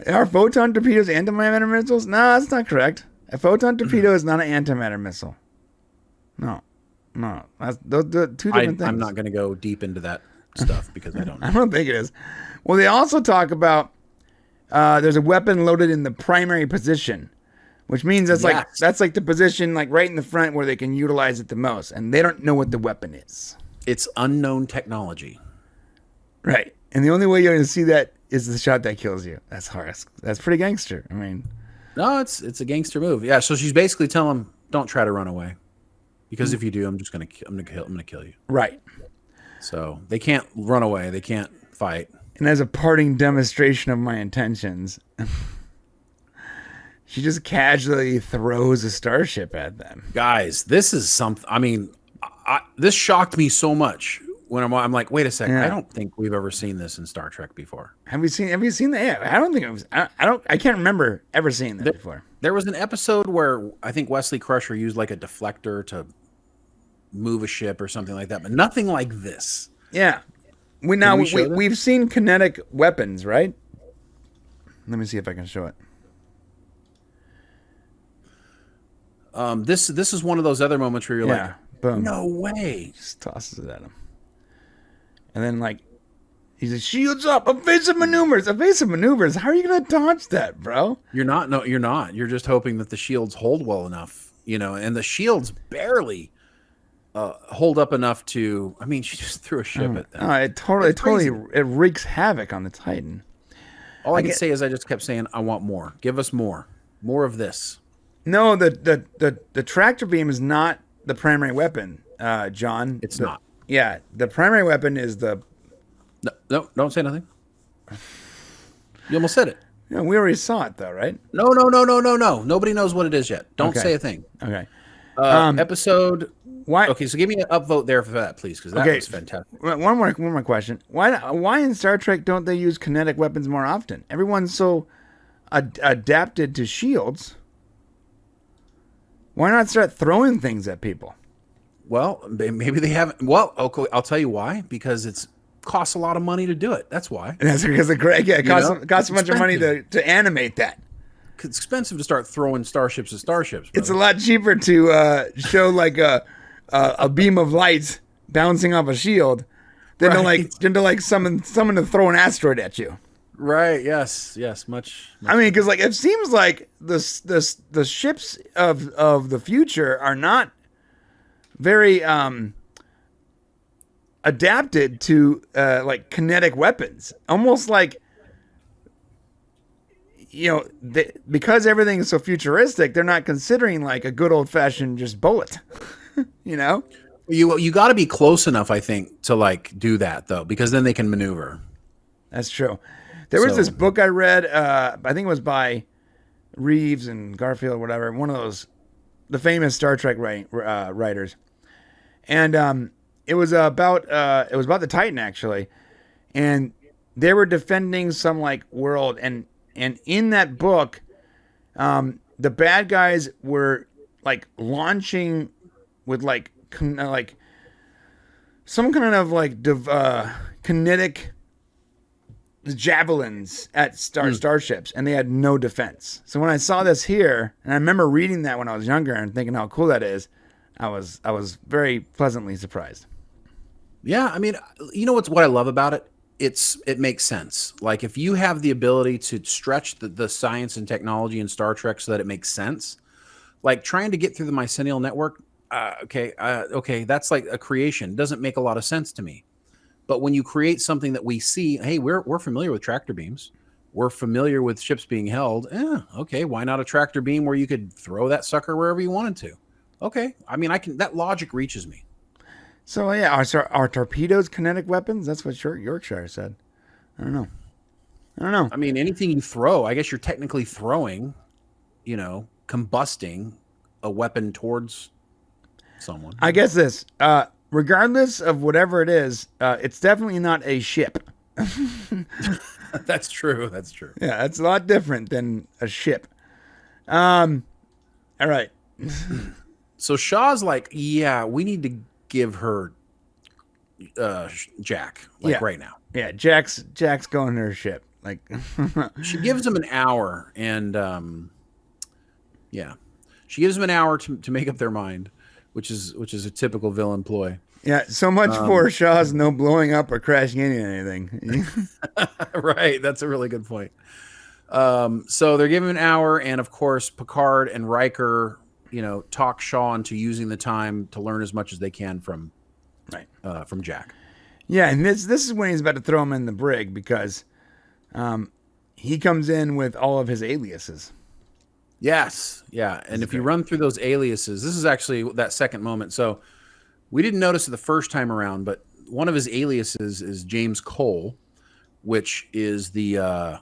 Are photon torpedoes antimatter missiles? No, that's not correct. A photon torpedo is not an antimatter missile. No. Those are two different things. I'm not going to go deep into that stuff because I don't know. I don't think it is. Well, they also talk about there's a weapon loaded in the primary position, which means that's like the position like right in the front where they can utilize it the most, and they don't know what the weapon is. It's unknown technology. Right. And the only way you're going to see that is the shot that kills you. That's hard. That's pretty gangster. I mean, no, it's a gangster move. Yeah, so she's basically telling him, don't try to run away. Because if you do, I'm going to kill you. Right. So they can't run away. They can't fight. And as a parting demonstration of my intentions, she just casually throws a starship at them. Guys, this is something. I mean, this shocked me so much when I'm like, wait a second. Yeah. I don't think we've ever seen this in Star Trek before. Have you seen that? Yeah, I don't think it was. I can't remember ever seeing that before. There was an episode where I think Wesley Crusher used like a deflector to move a ship or something like that, but nothing like this. Yeah. We've seen kinetic weapons, right? Let me see if I can show it. This is one of those other moments where you're like, boom. No way. Just tosses it at him. And then like he says, shields up, evasive maneuvers. Evasive maneuvers. How are you gonna dodge that, bro? You're not. No, you're not. You're just hoping that the shields hold well enough, and the shields barely hold up enough to. I mean, she just threw a ship at them. No, it totally it wreaks havoc on the Titan. All I can say is I just kept saying, I want more. Give us more. More of this. No, the tractor beam is not the primary weapon, John. It's not. Yeah, the primary weapon is the... No, don't say nothing. You almost said it. Yeah, we already saw it, though, right? No. Nobody knows what it is yet. Don't say a thing. Okay. Episode... Why? Okay, so give me an upvote there for that, please, because that was fantastic. One more question. Why in Star Trek don't they use kinetic weapons more often? Everyone's so adapted to shields. Why not start throwing things at people? Well, maybe they haven't. Well, okay, I'll tell you why. Because it costs a lot of money to do it. That's why. And that's because it costs a bunch of money to animate that. It's expensive to start throwing starships at starships. Brother. It's a lot cheaper to show like a beam of light bouncing off a shield than to like summon to throw an asteroid at you. Right. Yes. Much. I mean, because like it seems like the ships of the future are not very adapted to like kinetic weapons. Almost like, you know, because everything is so futuristic, they're not considering like a good old fashioned just bullet. You know, you got to be close enough, I think, to like do that though, because then they can maneuver. That's true. There was this book I read. I think it was by Reeves and Garfield, or whatever. One of those, the famous Star Trek writers, and it was about the Titan actually, and they were defending some like world, and in that book, the bad guys were like launching with like some kind of like kinetic javelins at starships, and they had no defense. So when I saw this here, and I remember reading that when I was younger and thinking how cool that is, I was very pleasantly surprised. Yeah, I mean, you know what I love about it? It makes sense. Like if you have the ability to stretch the science and technology in Star Trek so that it makes sense, like trying to get through the mycelial network. Okay, that's like a creation. It doesn't make a lot of sense to me. But when you create something that we see, hey, we're familiar with tractor beams. We're familiar with ships being held. Okay, why not a tractor beam where you could throw that sucker wherever you wanted to? Okay, I mean, that logic reaches me. So yeah, are torpedoes kinetic weapons? That's what Yorkshire said. I don't know. I mean, anything you throw, I guess you're technically throwing, combusting a weapon towards someone. I guess this, regardless of whatever it is, it's definitely not a ship. That's true. Yeah, it's a lot different than a ship. All right. So Shaw's like, yeah, we need to give her Jack right now. Yeah, Jack's going to her ship. Like she gives him an hour, and she gives him an hour to make up their mind, which is a typical villain ploy. Yeah, so much for Shaw's no blowing up or crashing into anything. Right, that's a really good point. So they're giving an hour, and of course Picard and Riker, talk Shaw into using the time to learn as much as they can from Jack. Yeah, and this is when he's about to throw him in the brig because he comes in with all of his aliases. Yes, yeah, and if you run through those aliases, this is actually that second moment. So we didn't notice it the first time around, but one of his aliases is James Cole, which is the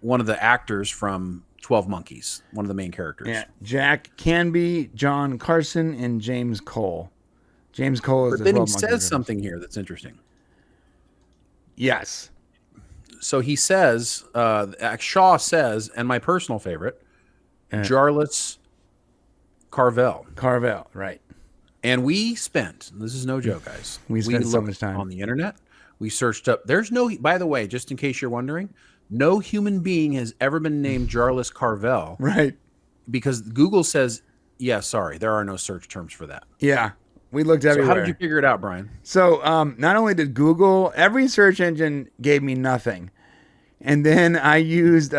one of the actors from 12 Monkeys, one of the main characters. Yeah, Jack Canby, John Carson, and James Cole. James Cole is the 12 Monkeys. But then he says something here that's interesting. Yes. So he says, Shaw says, and my personal favorite, Jarlath Carvel. Carvel, right. And we spent, this is no joke, guys. We spent so much time on the internet. We searched up. There's no, by the way, just in case you're wondering, no human being has ever been named Jarlath Carvel. Right. Because Google says, yeah, sorry, there are no search terms for that. Yeah. We looked everywhere. So how did you figure it out, Brian? So not only did Google, every search engine gave me nothing. And then I used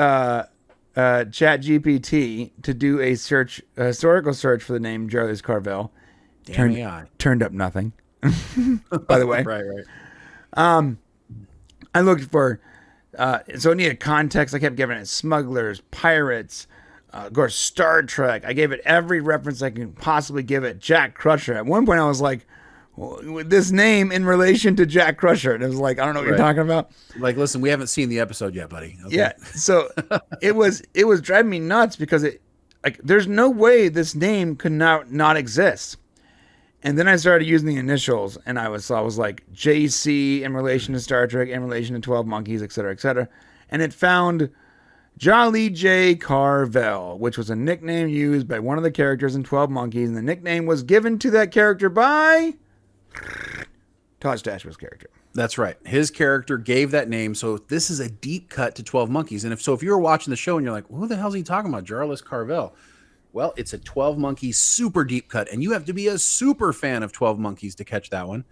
ChatGPT to do a historical search for the name Jarlath Carvel. Turned up nothing. By the way. Right. I looked for So it needed context. I kept giving it smugglers, pirates, of course, Star Trek. I gave it every reference I can possibly give it. Jack Crusher. At one point, I was like, well, this name in relation to Jack Crusher. And it was like, I don't know what you're talking about. Like, listen, we haven't seen the episode yet, buddy. Okay. Yeah. So it was driving me nuts because there's no way this name could not exist. And then I started using the initials, and I was like JC in relation to Star Trek, in relation to 12 Monkeys, et cetera, and it found Jolly J. Carvel, which was a nickname used by one of the characters in 12 Monkeys, and the nickname was given to that character by Todd Stashwood's character. That's right. His character gave that name, so this is a deep cut to 12 Monkeys. And if you were watching the show and you're like, who the hell is he talking about? Jarlis Carvel. Well, it's a 12 Monkeys super deep cut, and you have to be a super fan of 12 Monkeys to catch that one.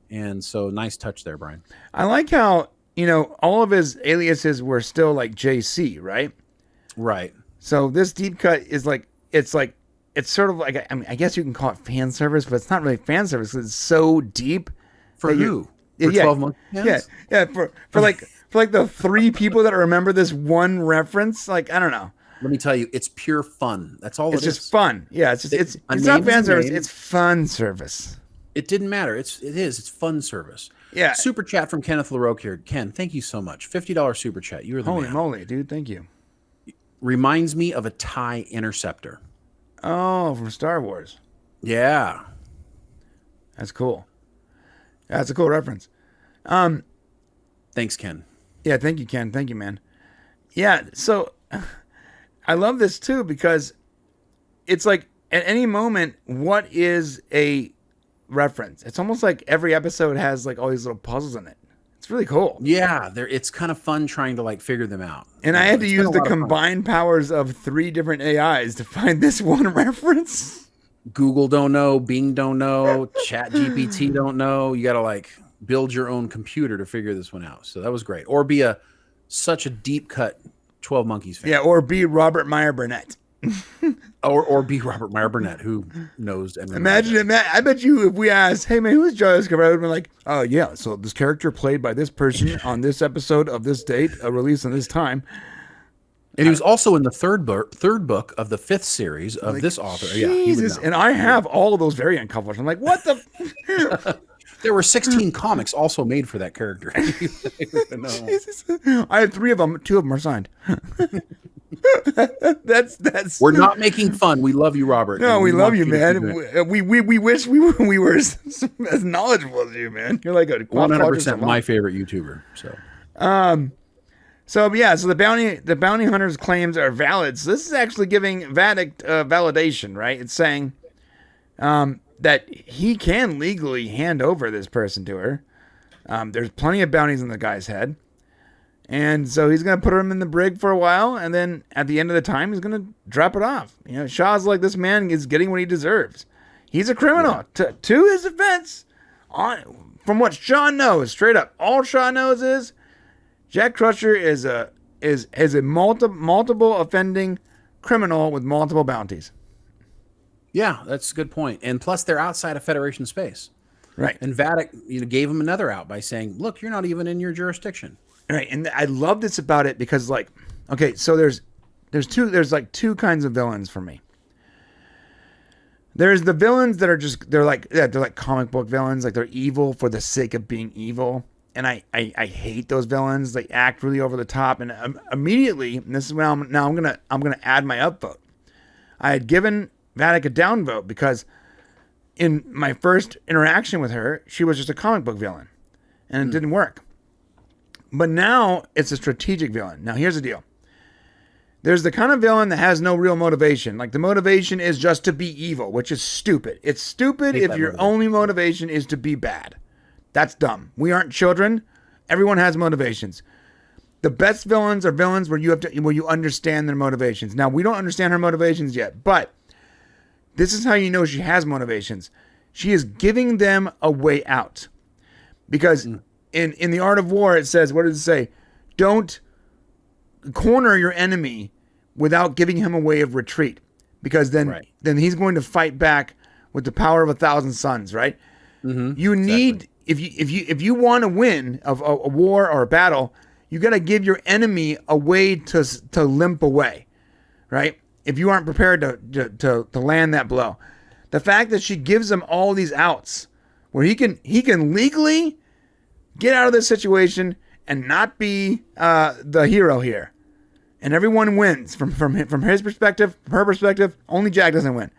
And so nice touch there, Brian. I like how, all of his aliases were still like JC, right? Right. So this deep cut is it's sort of like, I guess you can call it fan service, but it's not really fan service because it's so deep. For who? For 12 Monkeys fans? Yeah. For the 3 people that remember this one reference, I don't know. Let me tell you, it's pure fun. That's all it's just fun. Yeah, it's not fan service. It's fun service. It didn't matter. It's fun service. Yeah. Super chat from Kenneth LaRoque here. Ken, thank you so much. $50 super chat. You're the Holy man. moly, dude. Thank you. Reminds me of a TIE interceptor. Oh, from Star Wars. Yeah. That's cool. That's a cool reference. Thanks, Ken. Yeah, thank you, Ken. Thank you, man. Yeah, so I love this too because it's like at any moment, what is a reference? It's almost like every episode has like all these little puzzles in it. It's really cool. Yeah, it's kind of fun trying to figure them out. And I had to use the combined powers of 3 different AIs to find this one reference. Google don't know, Bing don't know, Chat GPT don't know. You got to build your own computer to figure this one out. So that was great. Or be such a deep cut 12 Monkeys fan. Yeah, or be Robert Meyer Burnett. or be Robert Meyer Burnett, who knows. And Imagine it, Matt. I bet you if we asked, hey man, who is Jarvis Carvel? I would be like, oh yeah, so this character played by this person on this episode of this date, released on this time. And he was also in the third book of the 5th series of this author. Jesus, yeah, and I have all of those variant covers. I'm like, what the? There were 16 comics also made for that character. Jesus. I have 3 of them. 2 of them are signed. That's. We're not making fun. We love you, Robert. No, we love you, man. We wish we were as knowledgeable as you, man. You're like a 100% my favorite YouTuber. So the bounty hunter's claims are valid. So this is actually giving Vatic validation, right? It's saying that he can legally hand over this person to her. There's plenty of bounties on the guy's head. And so he's going to put him in the brig for a while, and then at the end of the time, he's going to drop it off. Shaw's like, this man is getting what he deserves. He's a criminal. Yeah. To his defense, from what Shaw knows, straight up, all Shaw knows is Jack Crusher is a multiple offending criminal with multiple bounties. Yeah, that's a good point. And plus, they're outside of Federation space. Right. And Vatic gave him another out by saying, look, you're not even in your jurisdiction. Right. And I love this about it because, so there's 2 kinds of villains for me. There's the villains that are they're like comic book villains, like they're evil for the sake of being evil. And I hate those villains. They act really over the top. And immediately, and this is when I'm gonna add my upvote. I had given Vatic a downvote because in my first interaction with her, she was just a comic book villain, and it didn't work. But now it's a strategic villain. Now here's the deal. There's the kind of villain that has no real motivation. Like the motivation is just to be evil, which is stupid. It's stupid if your only motivation is to be bad. That's dumb. We aren't children. Everyone has motivations. The best villains are villains where you understand their motivations. Now we don't understand her motivations yet, but this is how you know she has motivations. She is giving them a way out. Because in the Art of War, it says, what does it say? Don't corner your enemy without giving him a way of retreat. Because then he's going to fight back with the power of 1,000 suns, right? Mm-hmm, you need, if you want to win a war or a battle, You got to give your enemy a way to limp away, right? If you aren't prepared to land that blow. The fact that she gives him all these outs where he can legally get out of this situation and not be the hero here. And everyone wins from his perspective, from her perspective. Only Jack doesn't win.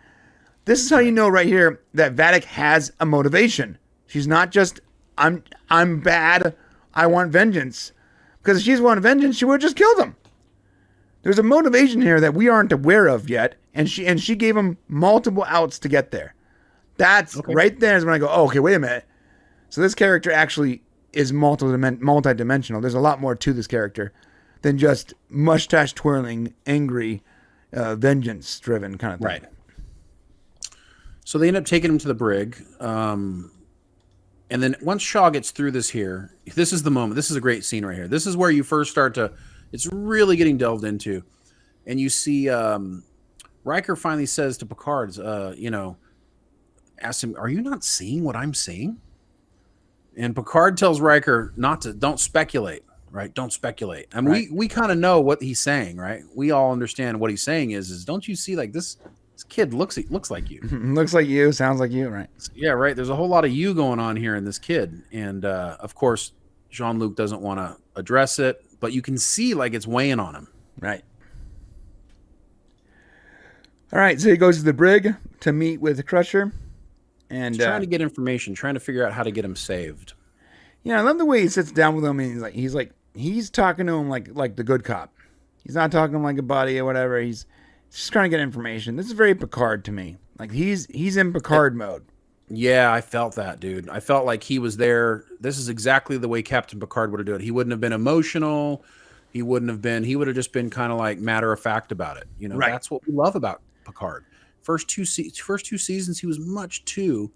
This is how you know right here that Vatic has a motivation. She's not just, I'm bad, I want vengeance. Because if she's wanted vengeance, she would have just killed him. There's a motivation here that we aren't aware of yet, and she gave him multiple outs to get there. That's right there is when I go, oh, okay, wait a minute. So this character actually is multi-dimensional. There's a lot more to this character than just mustache twirling, angry, vengeance-driven kind of thing. Right. So they end up taking him to the brig. And then once Shaw gets through this here, this is the moment. This is a great scene right here. This is where you first start to, it's really getting delved into. And you see Riker finally says to Picard, asks him, are you not seeing what I'm seeing? And Picard tells Riker don't speculate, right? Don't speculate. I mean, we kind of know what he's saying, right? We all understand what he's saying is don't you see like this kid looks like you. Looks like you, sounds like you, right? Yeah, right. There's a whole lot of you going on here in this kid. And of course, Jean-Luc doesn't want to address it, but you can see like it's weighing on him. Right. All right, so he goes to the brig to meet with the Crusher. And he's trying to get information, trying to figure out how to get him saved. Yeah, I love the way he sits down with him and he's talking to him like the good cop. He's not talking to him like a buddy or whatever. He's just trying to get information. This is very Picard to me. Like he's in Picard mode. Yeah, I felt that, dude. I felt like he was there. This is exactly the way Captain Picard would have done it. He wouldn't have been emotional. He would have just been kind of like matter of fact about it. You know, right. That's what we love about Picard. First two seasons, he was much too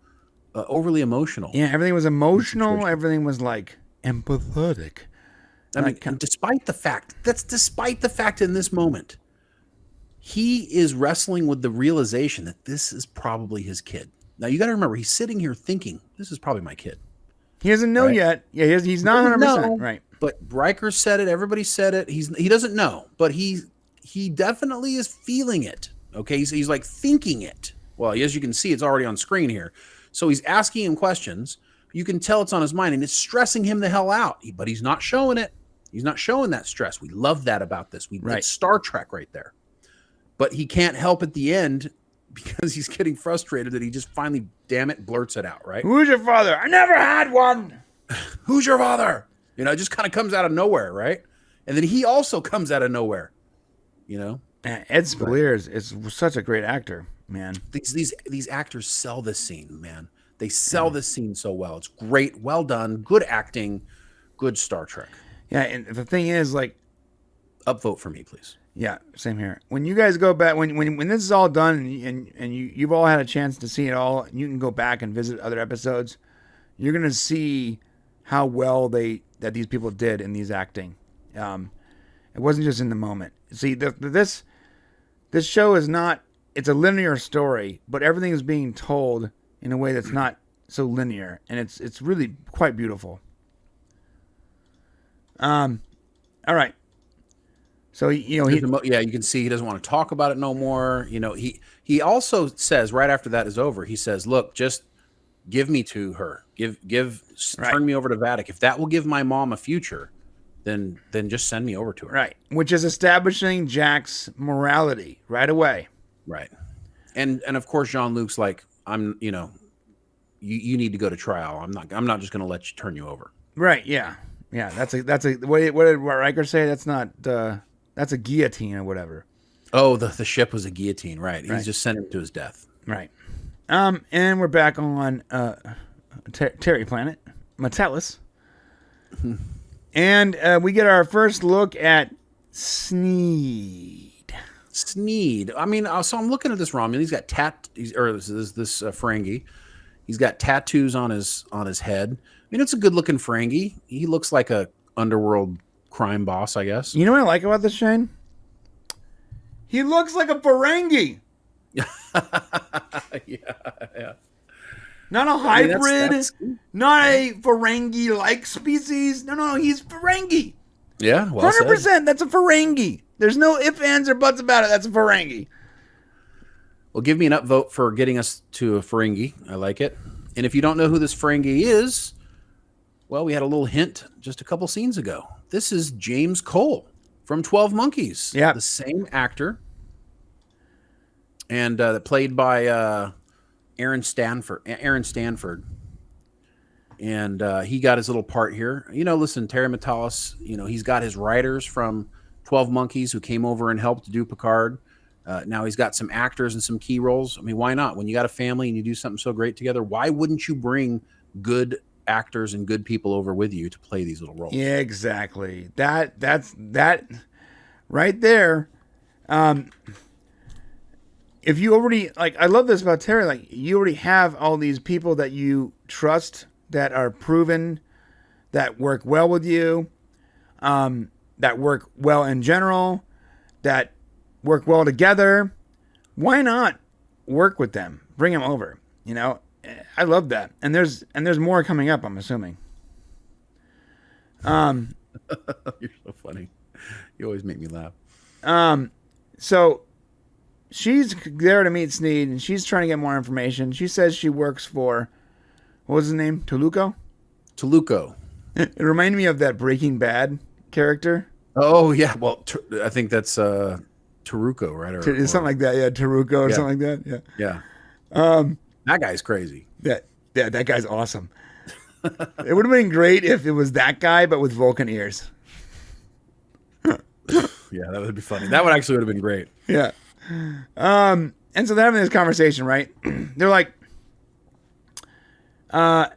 overly emotional. Yeah, everything was emotional. Everything was like empathetic. I mean, despite the fact in this moment, he is wrestling with the realization that this is probably his kid. Now you got to remember, he's sitting here thinking, "This is probably my kid." He doesn't know yet. Yeah, he's not 100% right. But Riker said it. Everybody said it. He doesn't know, but he definitely is feeling it. Okay, he's like thinking it. Well, as you can see, it's already on screen here. So he's asking him questions. You can tell it's on his mind, and it's stressing him the hell out. But he's not showing it. He's not showing that stress. We love that about this. It's Star Trek right there. But he can't help at the end because he's getting frustrated that he just finally, damn it, blurts it out, right? Who's your father? I never had one. Who's your father? You know, it just kind of comes out of nowhere, right? And then he also comes out of nowhere, you know? Ed Spalier is such a great actor, man. These actors sell this scene, man. They sell this scene so well. It's great, well done, good acting, good Star Trek. Yeah, and the thing is, like, upvote for me, please. Yeah, same here. When you guys go back, when this is all done, and you've all had a chance to see it all, and you can go back and visit other episodes, you're gonna see how well that these people did in these acting. It wasn't just in the moment. See, this show is not, it's a linear story, but everything is being told in a way that's not so linear, and it's really quite beautiful. All right. So, you know, you can see he doesn't want to talk about it no more. You know, he also says right after that is over, he says, look, just give me to her, turn me over to Vatic. If that will give my mom a future, then just send me over to her. Right. Which is establishing Jack's morality right away. Right. And of course, Jean-Luc's like, you need to go to trial. I'm not just going to let you turn you over. Right. Yeah. Yeah. That's a, what did Riker say? That's not, that's a guillotine or whatever. Oh, the ship was a guillotine. Right. He's just sent him to his death. Right. And we're back on, Terry Planet, Metellus. And we get our first look at Sneed. I mean, so I'm looking at this Romulan. He's got this Ferengi. He's got tattoos on his head. I mean, it's a good looking Ferengi. He looks like a underworld crime boss, I guess. You know what I like about this, Shane? He looks like a Ferengi. Yeah. Not a hybrid, not a Ferengi-like species. No, he's Ferengi. Yeah, well said. 100%. That's a Ferengi. There's no ifs, ands, or buts about it. That's a Ferengi. Well, give me an upvote for getting us to a Ferengi. I like it. And if you don't know who this Ferengi is, well, we had a little hint just a couple scenes ago. This is James Cole from 12 Monkeys. Yeah. The same actor. And played by Aaron Stanford. And he got his little part here. Listen, Terry Matalas, he's got his writers from 12 Monkeys who came over and helped do Picard. Now he's got some actors and some key roles. I mean, why not? When you got a family and you do something so great together, why wouldn't you bring good actors and good people over with you to play these little roles? Yeah, exactly. That's right there. If you already, I love this about Terry, you already have all these people that you trust, that are proven, that work well with you, that work well in general, that work well together. Why not work with them? Bring them over. I love that. And there's more coming up, I'm assuming. You're so funny. You always make me laugh. So she's there to meet Sneed, and she's trying to get more information. She says she works for, what was his name? Toluco? It reminded me of that Breaking Bad character. Oh, yeah. Well, I think that's Taruko, right? Or something like that. Yeah, Taruko or something like that. Yeah. That guy's crazy. That guy's awesome. It would have been great if it was that guy, but with Vulcan ears. Yeah, that would be funny. That would actually would have been great. Yeah. And so they're having this conversation, right? They're like, the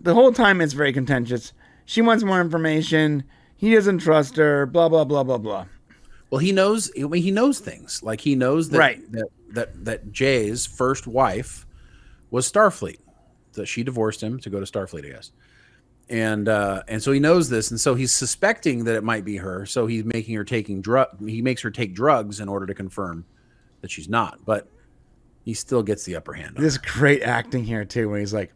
whole time it's very contentious. She wants more information. He doesn't trust her. Blah blah blah blah blah. Well, he knows things. Like he knows that right. that Jay's first wife was Starfleet. That she divorced him to go to Starfleet, I guess. And so he knows this, and so he's suspecting that it might be her. So he's making her he makes her take drugs in order to confirm that she's not. But he still gets the upper hand. This great acting here too, when he's like,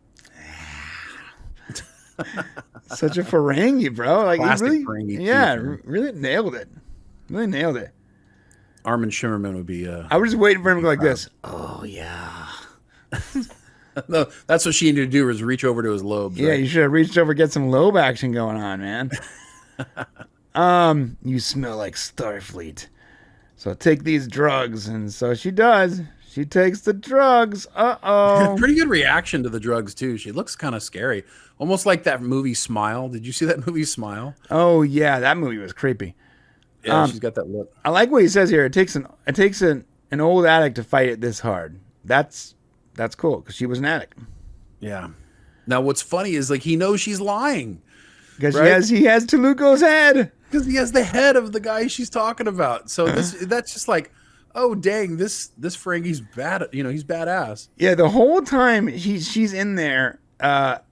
such a Ferengi, bro. Like classic he Ferengi. Yeah, really nailed it. Really nailed it. Armin Shimmerman would be. I was just waiting for him to go like this. Oh yeah. No, that's what she needed to do, was reach over to his lobes. Yeah, right? you should have reached over, get some lobe action going on, man. You smell like Starfleet. So take these drugs, and so she does. She takes the drugs. Uh-oh. Pretty good reaction to the drugs too. She looks kind of scary, almost like that movie Smile. Did you see that movie Smile? Oh yeah, that movie was creepy. Yeah, she's got that look. I like what he says here. It takes an old addict to fight it this hard. That's cool, because she was an addict. Yeah. Now what's funny is he knows she's lying. Because right? he has Toluco's head. Because he has the head of the guy she's talking about. So that's just like, oh dang, this Ferengi's bad. He's badass. Yeah, the whole time she's in there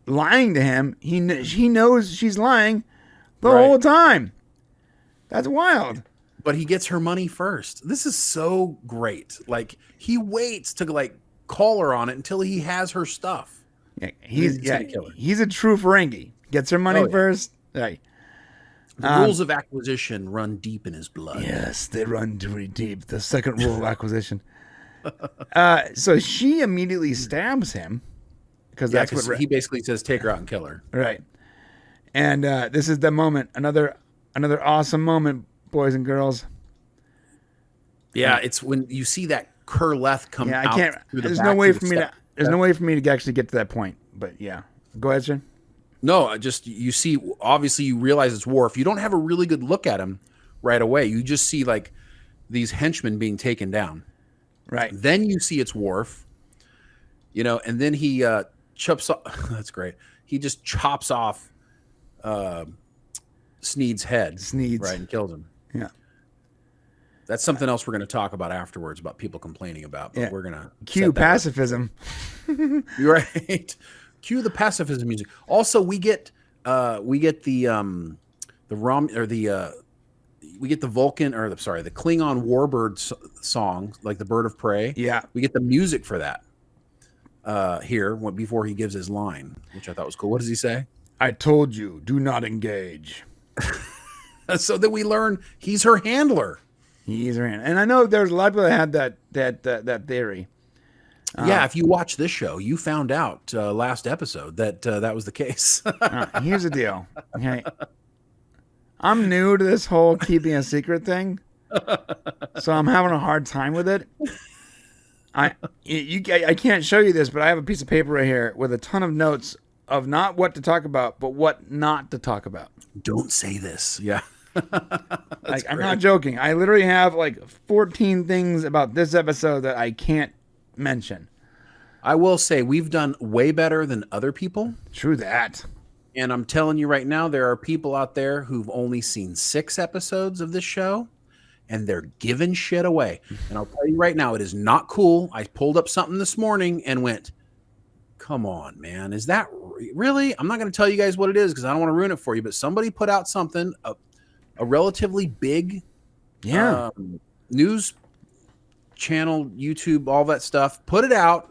lying to him. He knows she's lying the whole time. That's wild. But he gets her money first. This is so great. He waits to call her on it until he has her stuff. Yeah, he's a true Ferengi. Gets her money first. Right. The rules of acquisition run deep in his blood. Yes, they run very deep. The second rule of acquisition. So she immediately stabs him, because that's what he basically says, take her out and kill her. Right. And this is the moment. Another awesome moment, boys and girls. Yeah, it's when you see that Kurleth come out. I can't. There's no way for me to. There's no way for me to actually get to that point. But yeah, go ahead, sir. No, you see. Obviously, you realize it's Worf. You don't have a really good look at him right away. You just see these henchmen being taken down. Right. Then you see it's Worf. And then he chops off. That's great. He just chops off Sneed's head. Right, and kills him. Yeah. That's something else we're going to talk about afterwards, about people complaining about. But we're going to cue pacifism. You're right. Cue the pacifism music. Also, we get the Vulcan, or the Klingon warbird song, like the Bird of Prey. Yeah. We get the music for that here before he gives his line, which I thought was cool. What does he say? I told you, do not engage. so that we learn he's her handler. He's her handler. And I know there's a lot of people that had that theory. Yeah, if you watch this show, you found out last episode that that was the case. Here's the deal. Okay. I'm new to this whole keeping a secret thing, so I'm having a hard time with it. I can't show you this, but I have a piece of paper right here with a ton of notes of not what to talk about, but what not to talk about. Don't say this. Yeah. I'm not joking. I literally have like 14 things about this episode that I can't mention. I will say we've done way better than other people. True that. And I'm telling you right now, there are people out there who've only seen 6 episodes of this show, and they're giving shit away. And I'll tell you right now, it is not cool. I pulled up something this morning and went, come on, man. Is that really? I'm not going to tell you guys what it is because I don't want to ruin it for you, but somebody put out something, a relatively big news channel, YouTube, all that stuff, put it out.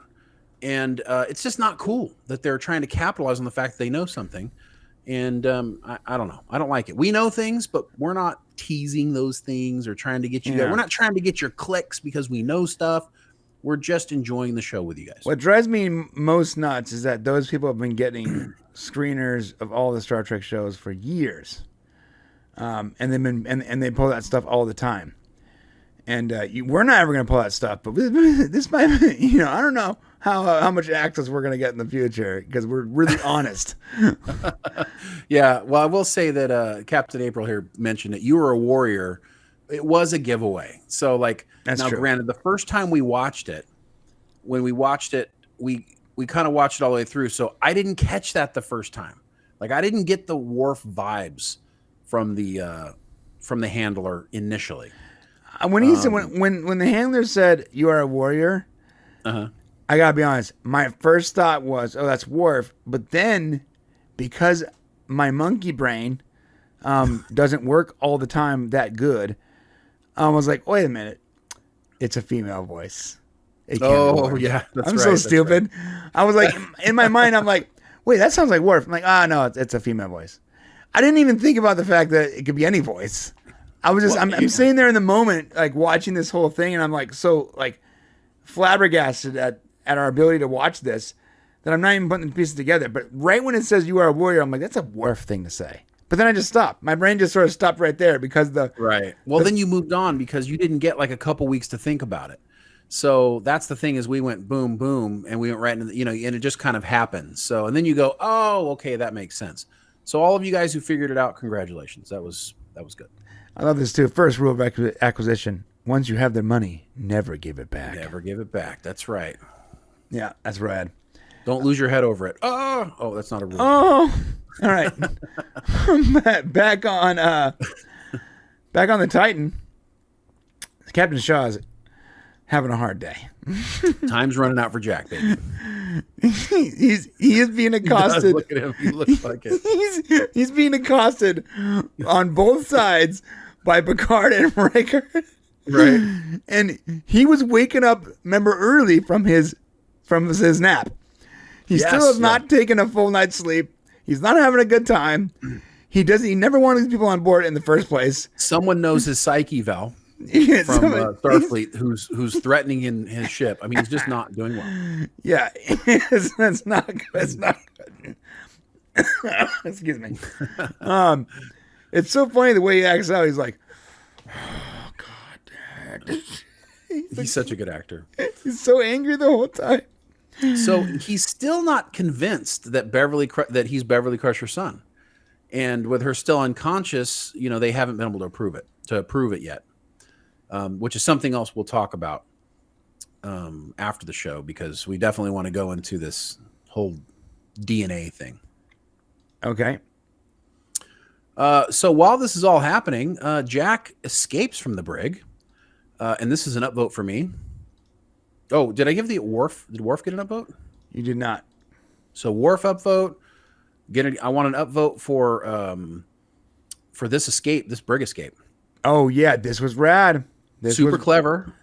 And it's just not cool that they're trying to capitalize on the fact that they know something. And I don't know. I don't like it. We know things, but we're not teasing those things or trying to get you there. We're not trying to get your clicks because we know stuff. We're just enjoying the show with you guys. What drives me most nuts is that those people have been getting screeners of all the Star Trek shows for years. And they've been and they pull that stuff all the time. And we're not ever going to pull that stuff, but this might be, I don't know how much access we're going to get in the future because we're really honest. Yeah, well, I will say that Captain April here mentioned that you were a warrior. It was a giveaway. So, that's now, true. Granted, the first time we watched it, we kind of watched it all the way through. So I didn't catch that the first time. I didn't get the Worf vibes from the handler initially. When he said when the handler said you are a warrior, I gotta be honest. My first thought was, oh, that's Worf. But then, because my monkey brain doesn't work all the time that good, I was like, wait a minute, it's a female voice. Oh yeah, I'm so stupid. Right. I was like, in my mind, I'm like, wait, that sounds like Worf. I'm like, no, it's a female voice. I didn't even think about the fact that it could be any voice. I was just, I'm sitting there in the moment, watching this whole thing, and I'm flabbergasted at our ability to watch this that I'm not even putting the pieces together. But right when it says you are a warrior, I'm like, that's a Worf thing to say. But then I just stopped. My brain just sort of stopped right there because right. Well, then you moved on because you didn't get a couple weeks to think about it. So that's the thing is we went boom, boom, and we went right into and it just kind of happened. So, and then you go, oh, okay, that makes sense. So all of you guys who figured it out, congratulations. That was good. I love this too. First rule of acquisition: once you have their money, never give it back. Never give it back. That's right. Yeah, that's rad. Don't lose your head over it. Oh, that's not a rule. Oh, all right. back on the Titan. Captain Shaw's having a hard day. Time's running out for Jack, baby. He is being accosted. Look at him. He looks like it. He's being accosted on both sides by Picard and Riker. Right. And he was waking up, remember, early from his nap. He still has not taken a full night's sleep. He's not having a good time. He never wanted these people on board in the first place. Someone knows his psyche, Val. From Starfleet, who's threatening in his ship. I mean, he's just not doing well. Yeah, that's not good. It's not good. Excuse me. It's so funny the way he acts out. He's like, oh God. He's such a good actor. He's so angry the whole time. So he's still not convinced that he's Beverly Crusher's son, and with her still unconscious, they haven't been able to prove it yet. Which is something else we'll talk about after the show because we definitely want to go into this whole DNA thing. Okay. So while this is all happening, Jack escapes from the brig, and this is an upvote for me. Oh, did I give the Worf? Did Worf get an upvote? You did not. So Worf upvote. I want an upvote for this escape, this brig escape. Oh yeah, this was rad. Super clever.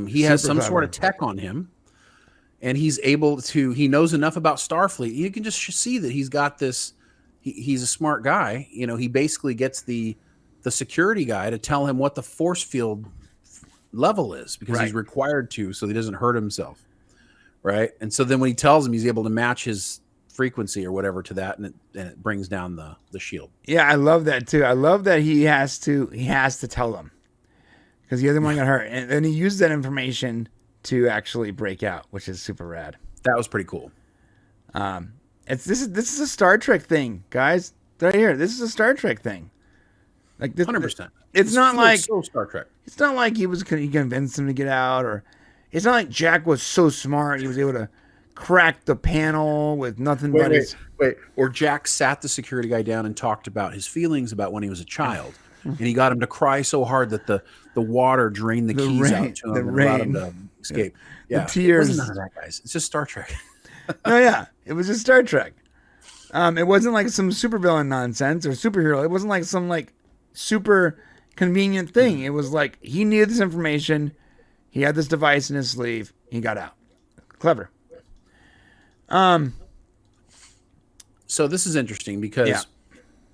He has some sort of tech on him, and he knows enough about Starfleet. You can just see that he's got this he's a smart guy. You know, he basically gets the security guy to tell him what the force field level is because he's required to, so he doesn't hurt himself. Right. And so then when he tells him, he's able to match his frequency or whatever to that, and it brings down the shield. Yeah, I love that too. I love that he has to tell them because the other one got hurt, and then he used that information to actually break out, which is super rad. That was pretty cool. This is a Star Trek thing, guys. Right here, this is a Star Trek thing. Like this, 100%. It's not like so Star Trek. It's not like he convinced him to get out, or it's not like Jack was so smart he was able to crack the panel with nothing but his. Wait. Or Jack sat the security guy down and talked about his feelings about when he was a child, and he got him to cry so hard that the water drained the keys out to him and allowed him to escape. Yeah, the tears. It wasn't none of that, guys. It's just Star Trek. Oh yeah, it was just Star Trek. It wasn't like some supervillain nonsense or superhero. It wasn't like some like super convenient thing. It was like he needed this information. He had this device in his sleeve. He got out. Clever. So this is interesting because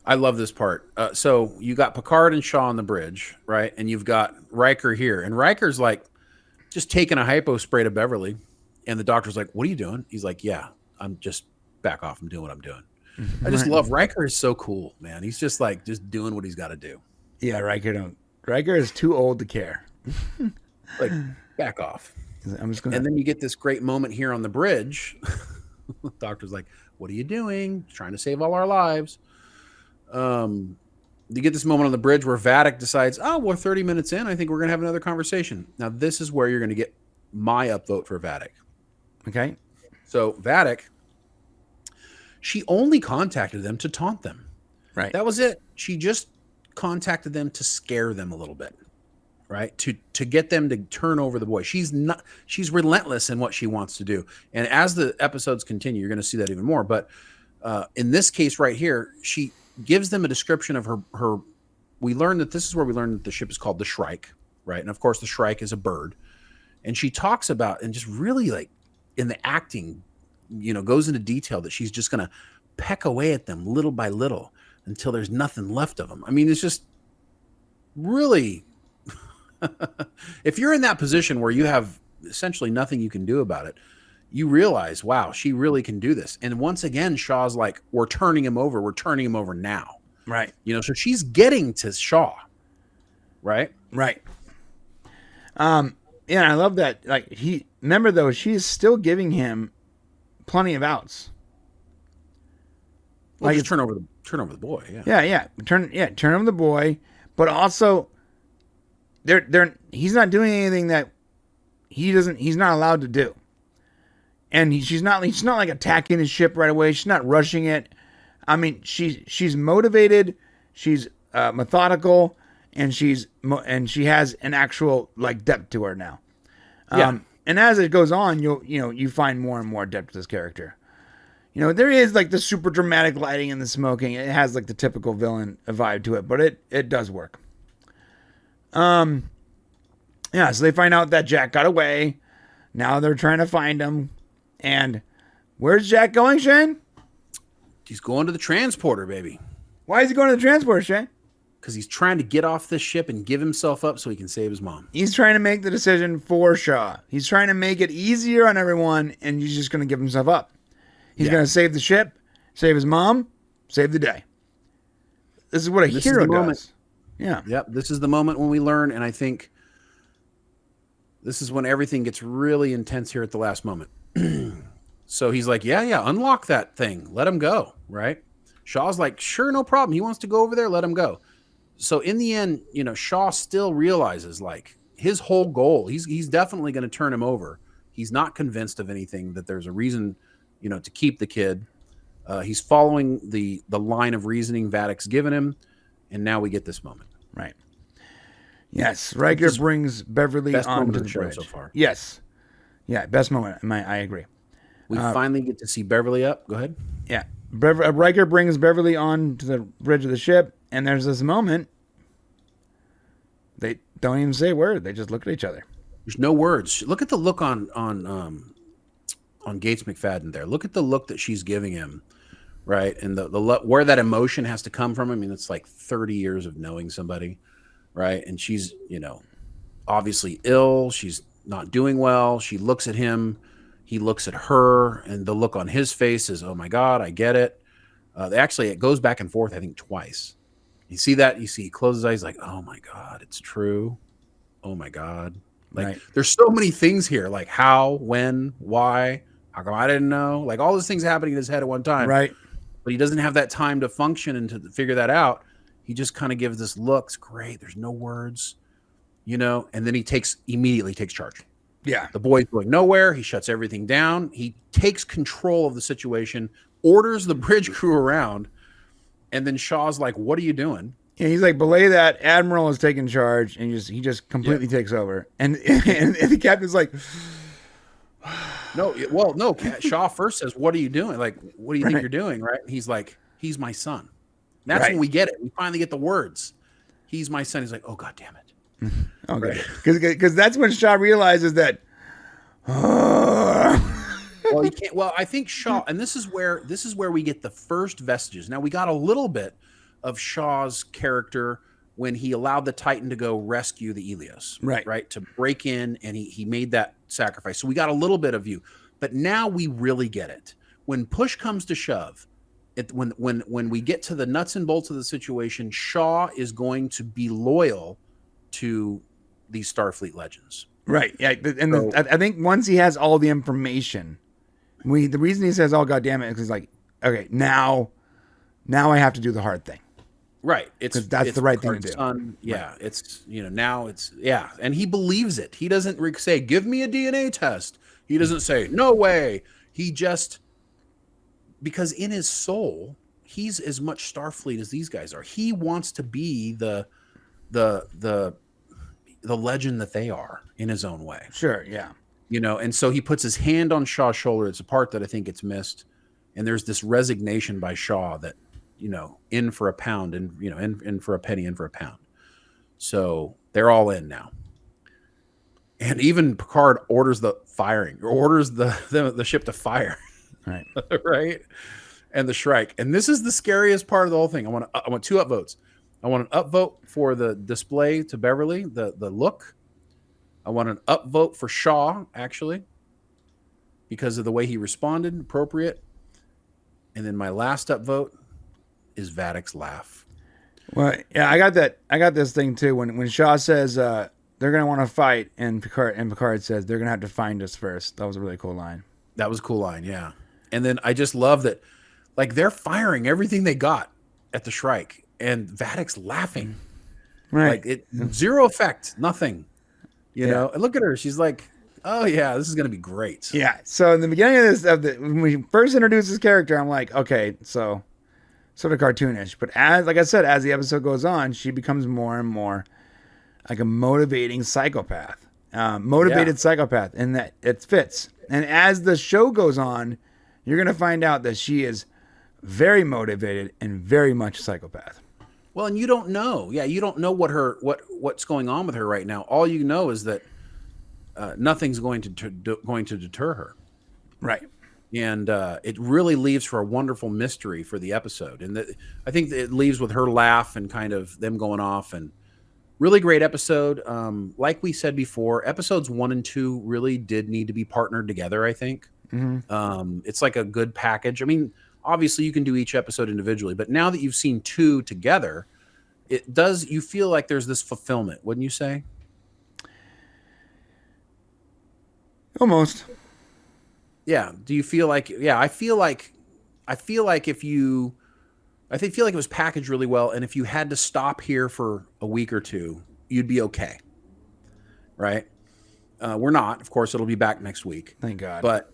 I love this part. So you got Picard and Shaw on the bridge, right? And you've got Riker here. And Riker's like just taking a hypo spray to Beverly. And the doctor's like, what are you doing? He's like, yeah, I'm just back off. I'm doing what I'm doing. I just love Riker is so cool, man. He's just like just doing what he's got to do. Yeah, Riker is too old to care. Like, back off. I'm just gonna. And then you get this great moment here on the bridge. The doctor's like, what are you doing? Trying to save all our lives. You get this moment on the bridge where Vatic decides, oh, we're 30 minutes in. I think we're going to have another conversation. Now, this is where you're going to get my upvote for Vatic. Okay. So, Vatic, she only contacted them to taunt them. Right. That was it. She just contacted them to scare them a little bit. Right. To get them to turn over the boy. She's relentless in what she wants to do. And as the episodes continue, you're going to see that even more. But in this case right here, she gives them a description of her. We learned that this is where we learned that the ship is called the Shrike. Right. And of course, the Shrike is a bird. And she talks about and just really like in the acting, goes into detail that she's just going to peck away at them little by little until there's nothing left of them. I mean, it's just really. If you're in that position where you have essentially nothing you can do about it, you realize, wow, she really can do this. And once again, Shaw's like, we're turning him over. We're turning him over now. Right. So she's getting to Shaw. Right. Right. Yeah, I love that. Like remember though, she's still giving him plenty of outs. Well, like just turn over the boy. Yeah. Yeah. Turn over the boy, but also. He's not doing anything that he's not allowed to do. And she's not like attacking his ship right away. She's not rushing it. I mean, she's motivated, she's methodical, and she has an actual like depth to her now. And as it goes on, you find more and more depth to this character. There is like the super dramatic lighting and the smoking. It has like the typical villain vibe to it, but it does work. Yeah, so they find out that Jack got away. Now they're trying to find him. And where's Jack going, Shane? He's going to the transporter, baby. Why is he going to the transporter, Shane? Because he's trying to get off this ship and give himself up so he can save his mom. He's trying to make the decision for Shaw. He's trying to make it easier on everyone, and he's just going to give himself up. He's going to save the ship, save his mom, save the day. This is what a hero does. Yeah. Yep. This is the moment when we learn, and I think this is when everything gets really intense here at the last moment. So he's like, yeah, unlock that thing. Let him go, right? Shaw's like, sure, no problem. He wants to go over there. Let him go. So in the end, Shaw still realizes like his whole goal, he's definitely going to turn him over. He's not convinced of anything, that there's a reason, to keep the kid. He's following the line of reasoning Vatic's given him. And now we get this moment. Right. Yes. Riker brings Beverly onto the bridge. So far. Yes. Yeah. Best moment. I agree. We finally get to see Beverly up. Go ahead. Yeah. Riker brings Beverly onto the bridge of the ship. And there's this moment. They don't even say a word. They just look at each other. There's no words. Look at the look on Gates McFadden there. Look at the look that she's giving him right? And where that emotion has to come from. I mean, it's like 30 years of knowing somebody, right? And she's, obviously ill. She's not doing well. She looks at him. He looks at her, and the look on his face is, oh my God, I get it. It goes back and forth, I think, twice. You see that? He closes his eyes like, oh my God, it's true. Oh my God. Like, Right. There's so many things here, like how, when, why, how come I didn't know? Like all those things happening in his head at one time. Right. But he doesn't have that time to function and to figure that out. He just kind of gives this look. It's great. There's no words, and then he immediately takes charge. Yeah. The boy's going nowhere. He shuts everything down. He takes control of the situation, orders the bridge crew around, and then Shaw's like, what are you doing? Yeah, he's like, belay that. Admiral is taking charge, and he just completely takes over. And the captain's like, no. Shaw first says, what are you doing? Like, what do you think you're doing? Right. And he's like, he's my son. And that's when we get it. We finally get the words. He's my son. He's like, oh, God damn it. okay. Because that's when Shaw realizes that. Well, he can't. Well, I think Shaw, and this is where we get the first vestiges. Now, we got a little bit of Shaw's character when he allowed the Titan to go rescue the Ilios, right, to break in, and he made that sacrifice. So we got a little bit of you, but now we really get it. When push comes to shove, when we get to the nuts and bolts of the situation, Shaw is going to be loyal to these Starfleet legends. Right. Yeah. And I think once he has all the information, the reason he says, oh, God damn it, is he's like, okay, now I have to do the hard thing. Right. It's the right thing to do. Son. Yeah. Right. It's, now it's, yeah. And he believes it. He doesn't say, give me a DNA test. He doesn't say, no way. He just, because in his soul, he's as much Starfleet as these guys are. He wants to be the legend that they are in his own way. Sure. Yeah. And so he puts his hand on Shaw's shoulder. It's a part that I think gets missed. And there's this resignation by Shaw that, in for a pound and, in for a penny, in for a pound. So they're all in now. And even Picard orders the ship to fire. Right. Right. And the Shrike. And this is the scariest part of the whole thing. I want 2 upvotes. I want an upvote for the display to Beverly, the look. I want an upvote for Shaw, actually, because of the way he responded, appropriate. And then my last upvote is Vatic's laugh. Well, yeah, I got this thing too. When Shaw says they're gonna want to fight, and Picard says they're gonna have to find us first. That was a really cool line. That was a cool line, yeah. And then I just love that, like, they're firing everything they got at the Shrike, and Vatic's laughing. Right. Like, zero effect, nothing. You know, and look at her. She's like, oh yeah, this is gonna be great. Yeah. So in the beginning of this, when we first introduced this character, I'm like, okay, so sort of cartoonish. But as the episode goes on, she becomes more and more like a motivating psychopath, psychopath, and that it fits. And as the show goes on, you're gonna find out that she is very motivated and very much psychopath. Well, and you don't know. Yeah, you don't know what's going on with her right now. All you know is that nothing's going to deter her. Right. And it really leaves for a wonderful mystery for the episode. And I think that it leaves with her laugh and kind of them going off. And really great episode. Like we said before, episodes 1 and 2 really did need to be partnered together, I think. Mm-hmm. It's like a good package. I mean, obviously you can do each episode individually, but now that you've seen 2 together, you feel like there's this fulfillment, wouldn't you say? Almost. Yeah. Do you feel like, I feel like it was packaged really well. And if you had to stop here for a week or 2, you'd be okay. Right. We're not, of course, it'll be back next week. Thank God. But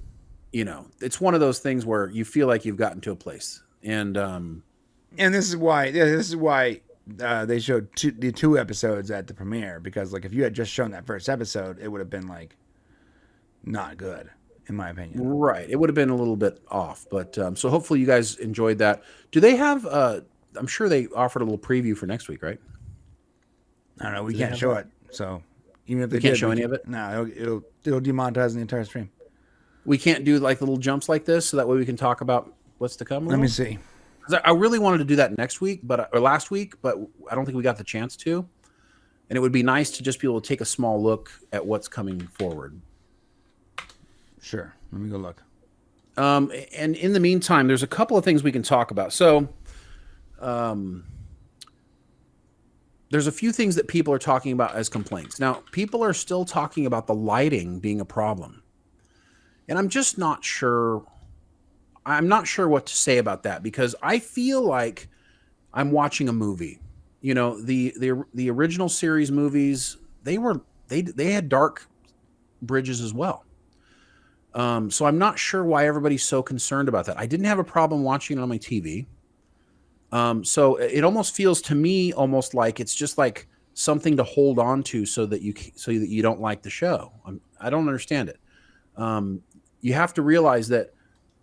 it's one of those things where you feel like you've gotten to a place, and this is why they showed the 2 episodes at the premiere, because like if you had just shown that first episode, it would have been like not good, in my opinion. Right, it would have been a little bit off, but so hopefully you guys enjoyed that. Do they have? I'm sure they offered a little preview for next week, right? I don't know. We can't show it, so even if they can't show any of it, no, it'll demonetize the entire stream. We can't do like little jumps like this, so that way we can talk about what's to come? Let me see. 'Cause I really wanted to do that next week, or last week, but I don't think we got the chance to. And it would be nice to just be able to take a small look at what's coming forward. Sure. Let me go look. And in the meantime, there's a couple of things we can talk about. So, there's a few things that people are talking about as complaints. Now, people are still talking about the lighting being a problem. And I'm just not sure. I'm not sure what to say about that, because I feel like I'm watching a movie. You know, the original series movies, they had dark bridges as well. So I'm not sure why everybody's so concerned about that. I didn't have a problem watching it on my TV. So it almost feels to me almost like it's just like something to hold on to so that you don't like the show. I don't understand it. You have to realize that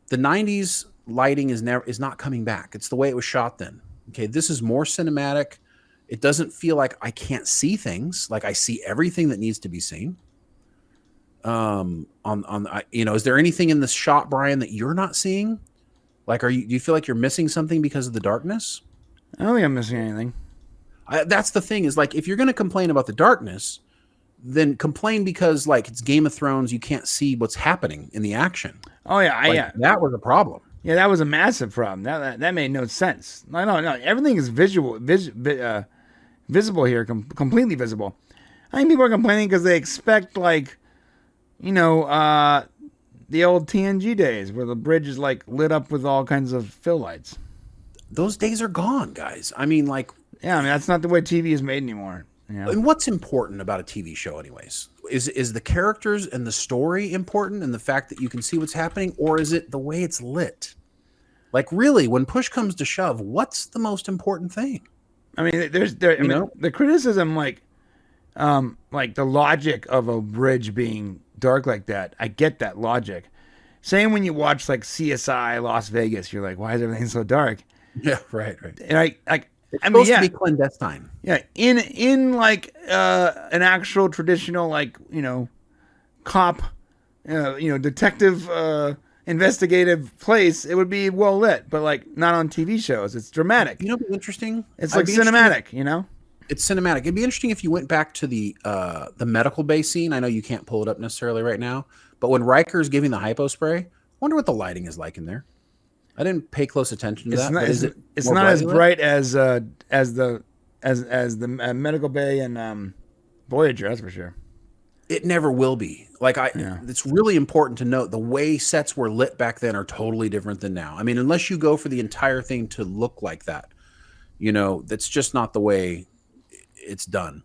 the 90s lighting is not coming back. It's the way it was shot then. Okay, this is more cinematic. It doesn't feel like I can't see things. Like I see everything that needs to be seen. Is there anything in this shot, Brian, that you're not seeing? Like, do you feel like you're missing something because of the darkness? I don't think I'm missing anything. That's the thing, is like, if you're going to complain about the darkness, then complain because like it's Game of Thrones. You can't see what's happening in the action. Oh yeah, yeah. That was a problem. Yeah, that was a massive problem. That made no sense. No. Everything is visible here, completely visible. I think people are complaining because they expect, like, the old TNG days where the bridge is like lit up with all kinds of fill lights. Those days are gone, guys. I mean, like, yeah, that's not the way TV is made anymore. Yeah. And what's important about a TV show, anyways? Is the characters and the story important, and the fact that you can see what's happening, or is it the way it's lit? Like, really, when push comes to shove, what's the most important thing? I mean, the criticism, like the logic of a bridge being dark like that. I get that logic. Same when you watch like CSI Las Vegas, you're like, why is everything so dark? Yeah, right. And it's supposed to be clandestine. Yeah, in like an actual traditional, like, cop, detective, investigative place, it would be well lit, but like not on TV shows. It's dramatic. It'd be interesting. It's like cinematic, It's cinematic. It'd be interesting if you went back to the medical bay scene. I know you can't pull it up necessarily right now, but when Riker's giving the hypo spray, I wonder what the lighting is like in there. I didn't pay close attention to that. It's not as bright as the medical bay and Voyager, that's for sure. It never will be. It's really important to note the way sets were lit back then are totally different than now. I mean, unless you go for the entire thing to look like that, that's just not the way it's done.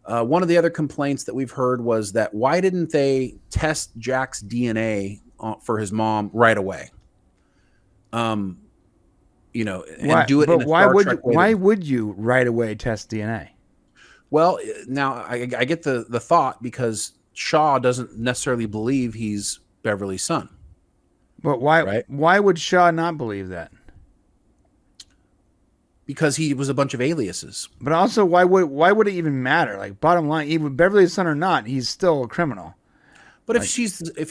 One of the other complaints that we've heard was that why didn't they test Jack's DNA for his mom right away? And do it. But why would you right away test DNA? Well, now I get the thought because Shaw doesn't necessarily believe he's Beverly's son. But why? Right? Why would Shaw not believe that? Because he was a bunch of aliases. But also, why would it even matter? Like, bottom line, even Beverly's son or not, he's still a criminal. But if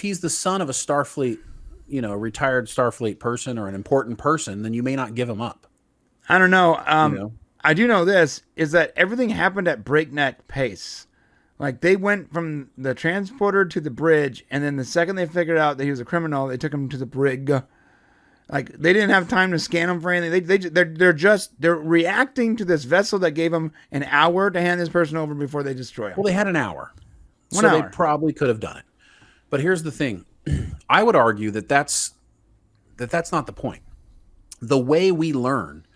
he's the son of a Starfleet, a retired Starfleet person or an important person, then you may not give him up. I don't know. I do know this is that everything happened at breakneck pace. Like, they went from the transporter to the bridge, and then the second they figured out that he was a criminal, they took him to the brig. Like, they didn't have time to scan him for anything. They're reacting to this vessel that gave them an hour to hand this person over before they destroy him. Well, they had an hour. One hour. They probably could have done it. But here's the thing. I would argue that's not the point. The way we learn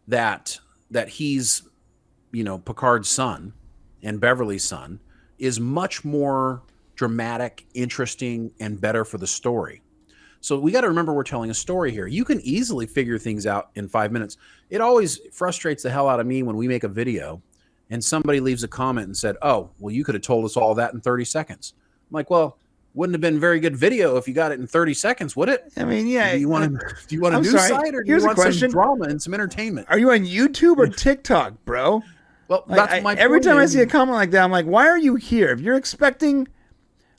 that he's, Picard's son and Beverly's son is much more dramatic, interesting, and better for the story. So we got to remember we're telling a story here. You can easily figure things out in 5 minutes. It always frustrates the hell out of me when we make a video and somebody leaves a comment and said, oh, well, you could have told us all that in 30 seconds. I'm like, well, wouldn't have been a very good video if you got it in 30 seconds, would it? I mean, yeah. Do you want a news site, or do you want some drama and some entertainment? Are you on YouTube or TikTok, bro? Well, that's my point. Every time I see a comment like that, I'm like, why are you here? If you're expecting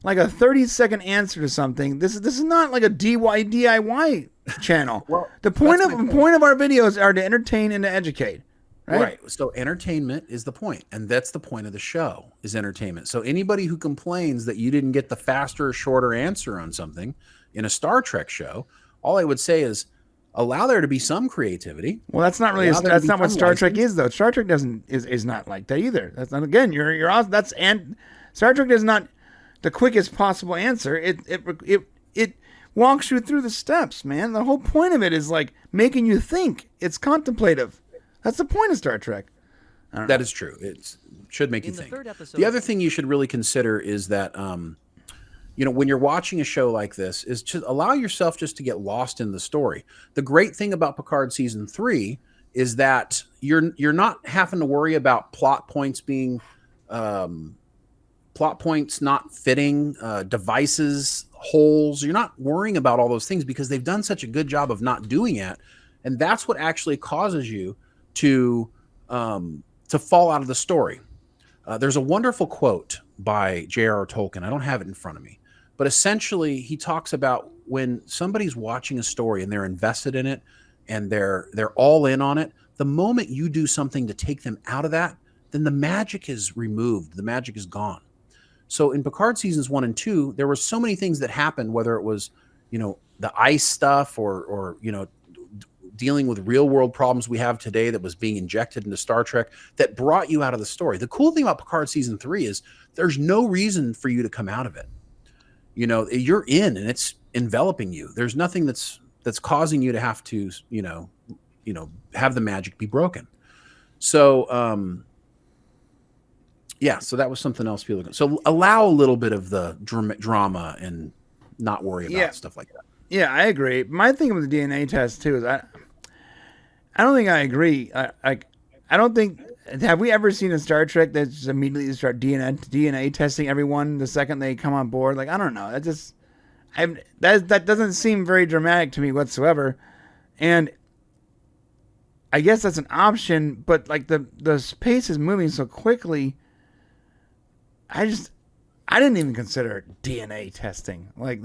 like a 30-second answer to something, this is not like a DIY channel. Well, the point that's of my point of our videos are to entertain and to educate. Right? So entertainment is the point, and that's the point of the show is entertainment. So anybody who complains that you didn't get the faster, shorter answer on something in a Star Trek show, all I would say is allow there to be some creativity. Well, that's not really that's not what Star Trek is, though. Star Trek is not like that either. That's not again. You're awesome. Star Trek is not the quickest possible answer. It walks you through the steps, man. The whole point of it is like making you think. It's contemplative. That's the point of Star Trek. That is true. It should make you think. The other thing you should really consider is that, when you're watching a show like this, is to allow yourself just to get lost in the story. The great thing about Picard season 3 is that you're not having to worry about plot points not fitting, devices, holes. You're not worrying about all those things because they've done such a good job of not doing it, and that's what actually causes you to fall out of the story. There's a wonderful quote by J.R.R. Tolkien. I don't have it in front of me, but essentially he talks about when somebody's watching a story and they're invested in it and they're all in on it, the moment you do something to take them out of that, then the magic is removed. The magic is gone. So in Picard seasons 1 and 2, there were so many things that happened, whether it was, the ice stuff or dealing with real world problems we have today that was being injected into Star Trek that brought you out of the story. The cool thing about Picard season 3 is there's no reason for you to come out of it. You're in and it's enveloping you. There's nothing that's causing you to have to, have the magic be broken. So, so that was something else people. So allow a little bit of the drama and not worry about stuff like that. Yeah, I agree. My thing with the DNA test too is I don't think I agree. I don't think. Have we ever seen a Star Trek that just immediately start DNA testing everyone the second they come on board? Like, I don't know. That doesn't seem very dramatic to me whatsoever. And I guess that's an option, but like the space is moving so quickly. I didn't even consider DNA testing. Like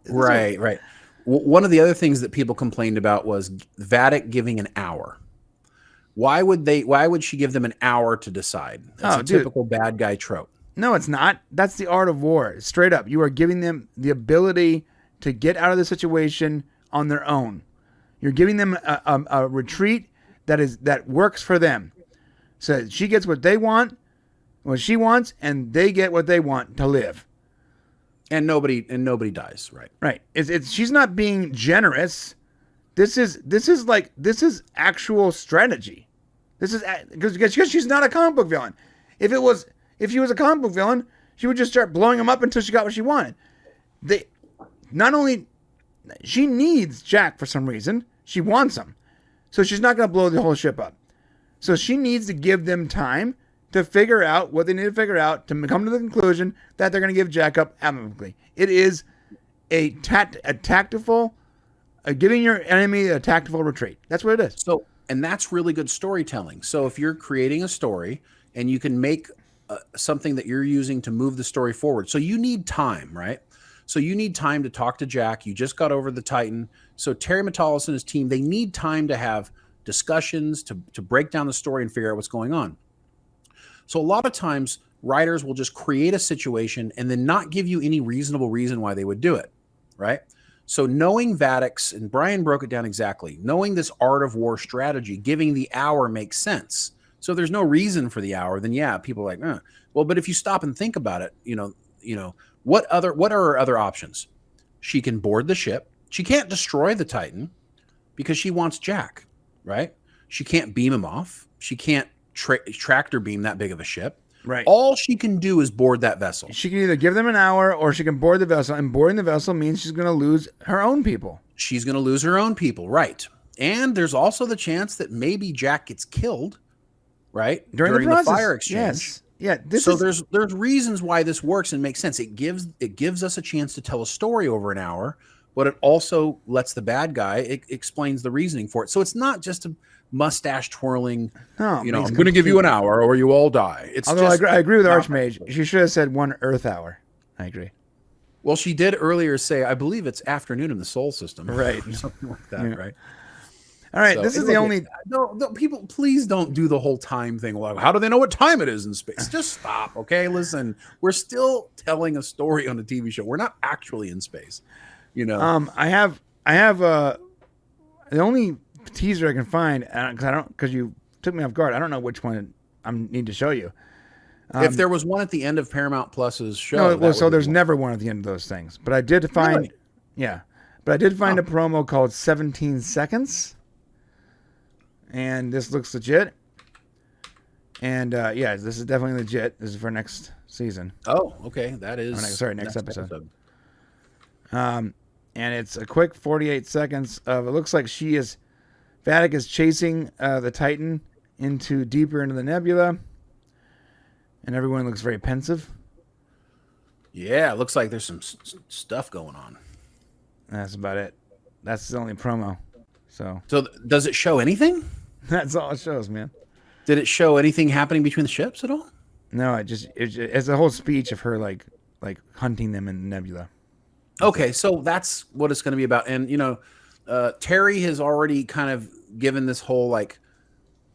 right. One of the other things that people complained about was Vatic giving an hour. Why would she give them an hour to decide? That's a typical bad guy trope. No, it's not. That's the art of war. Straight up. You are giving them the ability to get out of the situation on their own. You're giving them a retreat that works for them. So she gets what they want, what she wants, and they get what they want to live. And nobody dies, right? Right. She's not being generous. This is actual strategy. This is because she's not a comic book villain. If she was a comic book villain, she would just start blowing them up until she got what she wanted. She needs Jack for some reason. She wants him, so she's not going to blow the whole ship up. So she needs to give them time to figure out what they need to figure out to come to the conclusion that they're going to give Jack up amicably. It is a tactful, giving your enemy a tactful retreat. That's what it is. So, and that's really good storytelling. So if you're creating a story and you can make something that you're using to move the story forward, so you need time, right? So you need time to talk to Jack. You just got over the Titan. So Terry Matalas and his team, they need time to have discussions, to break down the story and figure out what's going on. So a lot of times writers will just create a situation and then not give you any reasonable reason why they would do it, right? So knowing Vatic's, and Brian broke it down exactly, knowing this art of war strategy, giving the hour makes sense. So if there's no reason for the hour, then yeah, people are like, well, but if you stop and think about it, what are her other options? She can board the ship. She can't destroy the Titan because she wants Jack, right? She can't beam him off. She can't tractor beam that big of a ship. Right. All she can do is board that vessel. She can either give them an hour or she can board the vessel, and boarding the vessel means she's going to lose her own people. She's going to lose her own people, right? And there's also the chance that maybe Jack gets killed, right? During the fire exchange. Yes. Yeah. There's reasons why this works and makes sense. It gives us a chance to tell a story over an hour, but it also lets the bad guy, it explains the reasoning for it. So it's not just a mustache twirling, I'm going to give you an hour or you all die. I agree with Archmage. She should have said 1 Earth hour. I agree. Well, she did earlier say, I believe it's afternoon in the Sol system. Right. Something like that, Yeah. right? All right, So, this is the only. No, people, please don't do the whole time thing. Like, how do they know what time it is in space? Just stop, okay? Listen, we're still telling a story on a TV show. We're not actually in space, you know. I have the only teaser I can find because you took me off guard. I don't know which one I need to show you. If there was one at the end of Paramount Plus's show, No, well, so there's never one at the end of those things. But I did find, Really? yeah, but I did find a promo called 17 Seconds. And this looks legit. And yeah, this is definitely legit. This is for next season. Oh, okay. That is next episode. And it's a quick 48 seconds of. It looks like Vatic is chasing the Titan deeper into the nebula, and everyone looks very pensive. Yeah, it looks like there's some stuff going on. That's about it. That's the only promo. So does it show anything? That's all it shows, man. Did it show anything happening between the ships at all? No, it's a whole speech of her like hunting them in the nebula. Okay, so that's what it's going to be about. And Terry has already kind of given this whole like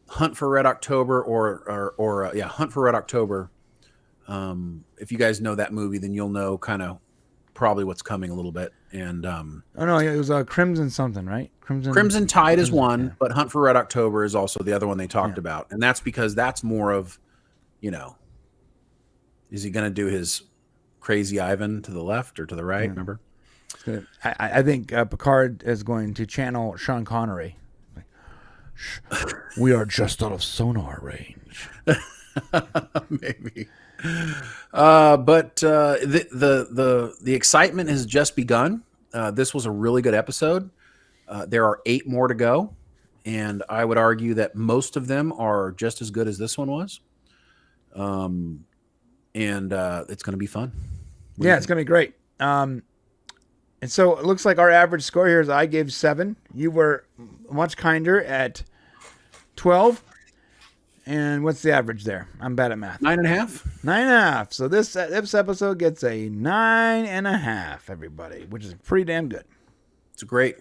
Hunt for Red October or Hunt for Red October. If you guys know that movie, then you'll know kind of probably what's coming a little bit. And oh no, it was Crimson something, right? Crimson Tide is one, but Hunt for Red October is also the other one they talked about, and that's because that's more of, is he going to do his crazy Ivan to the left or to the right? Yeah. Remember? I think Picard is going to channel Sean Connery. We are just out of sonar range. Maybe. But the excitement has just begun. This was a really good episode. There are 8 more to go, and I would argue that most of them are just as good as this one was. And it's going to be fun. Yeah, it's going to be great. And so it looks like our average score here is I gave 7. You were much kinder at 12. And what's the average there? I'm bad at math. 9.5. 9.5. So this episode gets a 9.5, everybody, which is pretty damn good. It's great.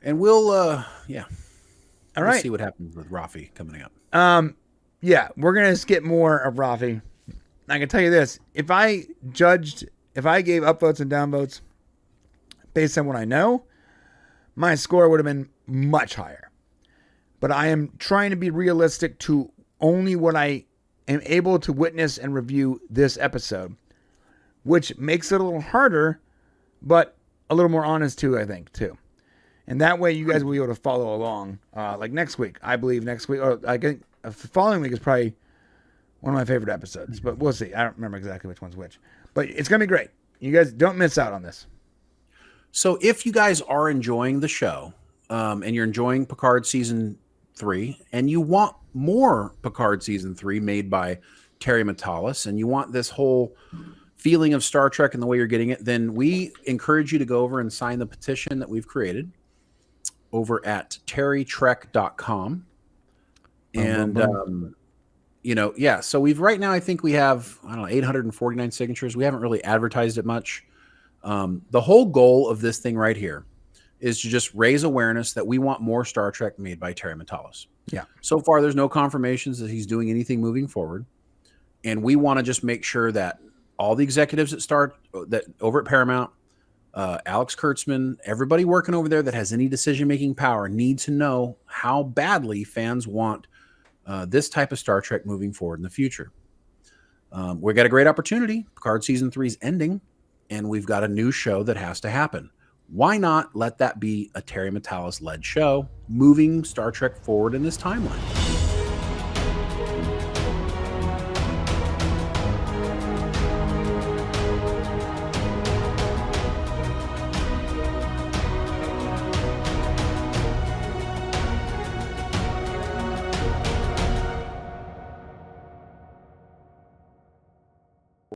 And we'll, All right. see what happens with Rafi coming up. Yeah, we're going to skip more of Rafi. I can tell you this. If I gave upvotes and downvotes based on what I know, my score would have been much higher. But I am trying to be realistic to only what I am able to witness and review this episode, which makes it a little harder, but a little more honest too, I think, too. And that way you guys will be able to follow along. Like next week, I believe next week, or I think the following week is probably one of my favorite episodes, but we'll see. I don't remember exactly which one's which, but it's going to be great. You guys don't miss out on this. So if you guys are enjoying the show, and you're enjoying Picard season 3, and you want more Picard season 3 made by Terry Matalas, and you want this whole feeling of Star Trek and the way you're getting it, then we encourage you to go over and sign the petition that we've created over at terrytrek.com. And, so we've right now, I think we have, 849 signatures. We haven't really advertised it much. The whole goal of this thing right here is to just raise awareness that we want more Star Trek made by Terry Matalas. Yeah. So far, there's no confirmations that he's doing anything moving forward. And we want to just make sure that all the executives that over at Paramount, Alex Kurtzman, everybody working over there that has any decision-making power need to know how badly fans want this type of Star Trek moving forward in the future. We've got a great opportunity. Picard season 3 is ending, and we've got a new show that has to happen. Why not let that be a Terry Matalas-led show moving Star Trek forward in this timeline?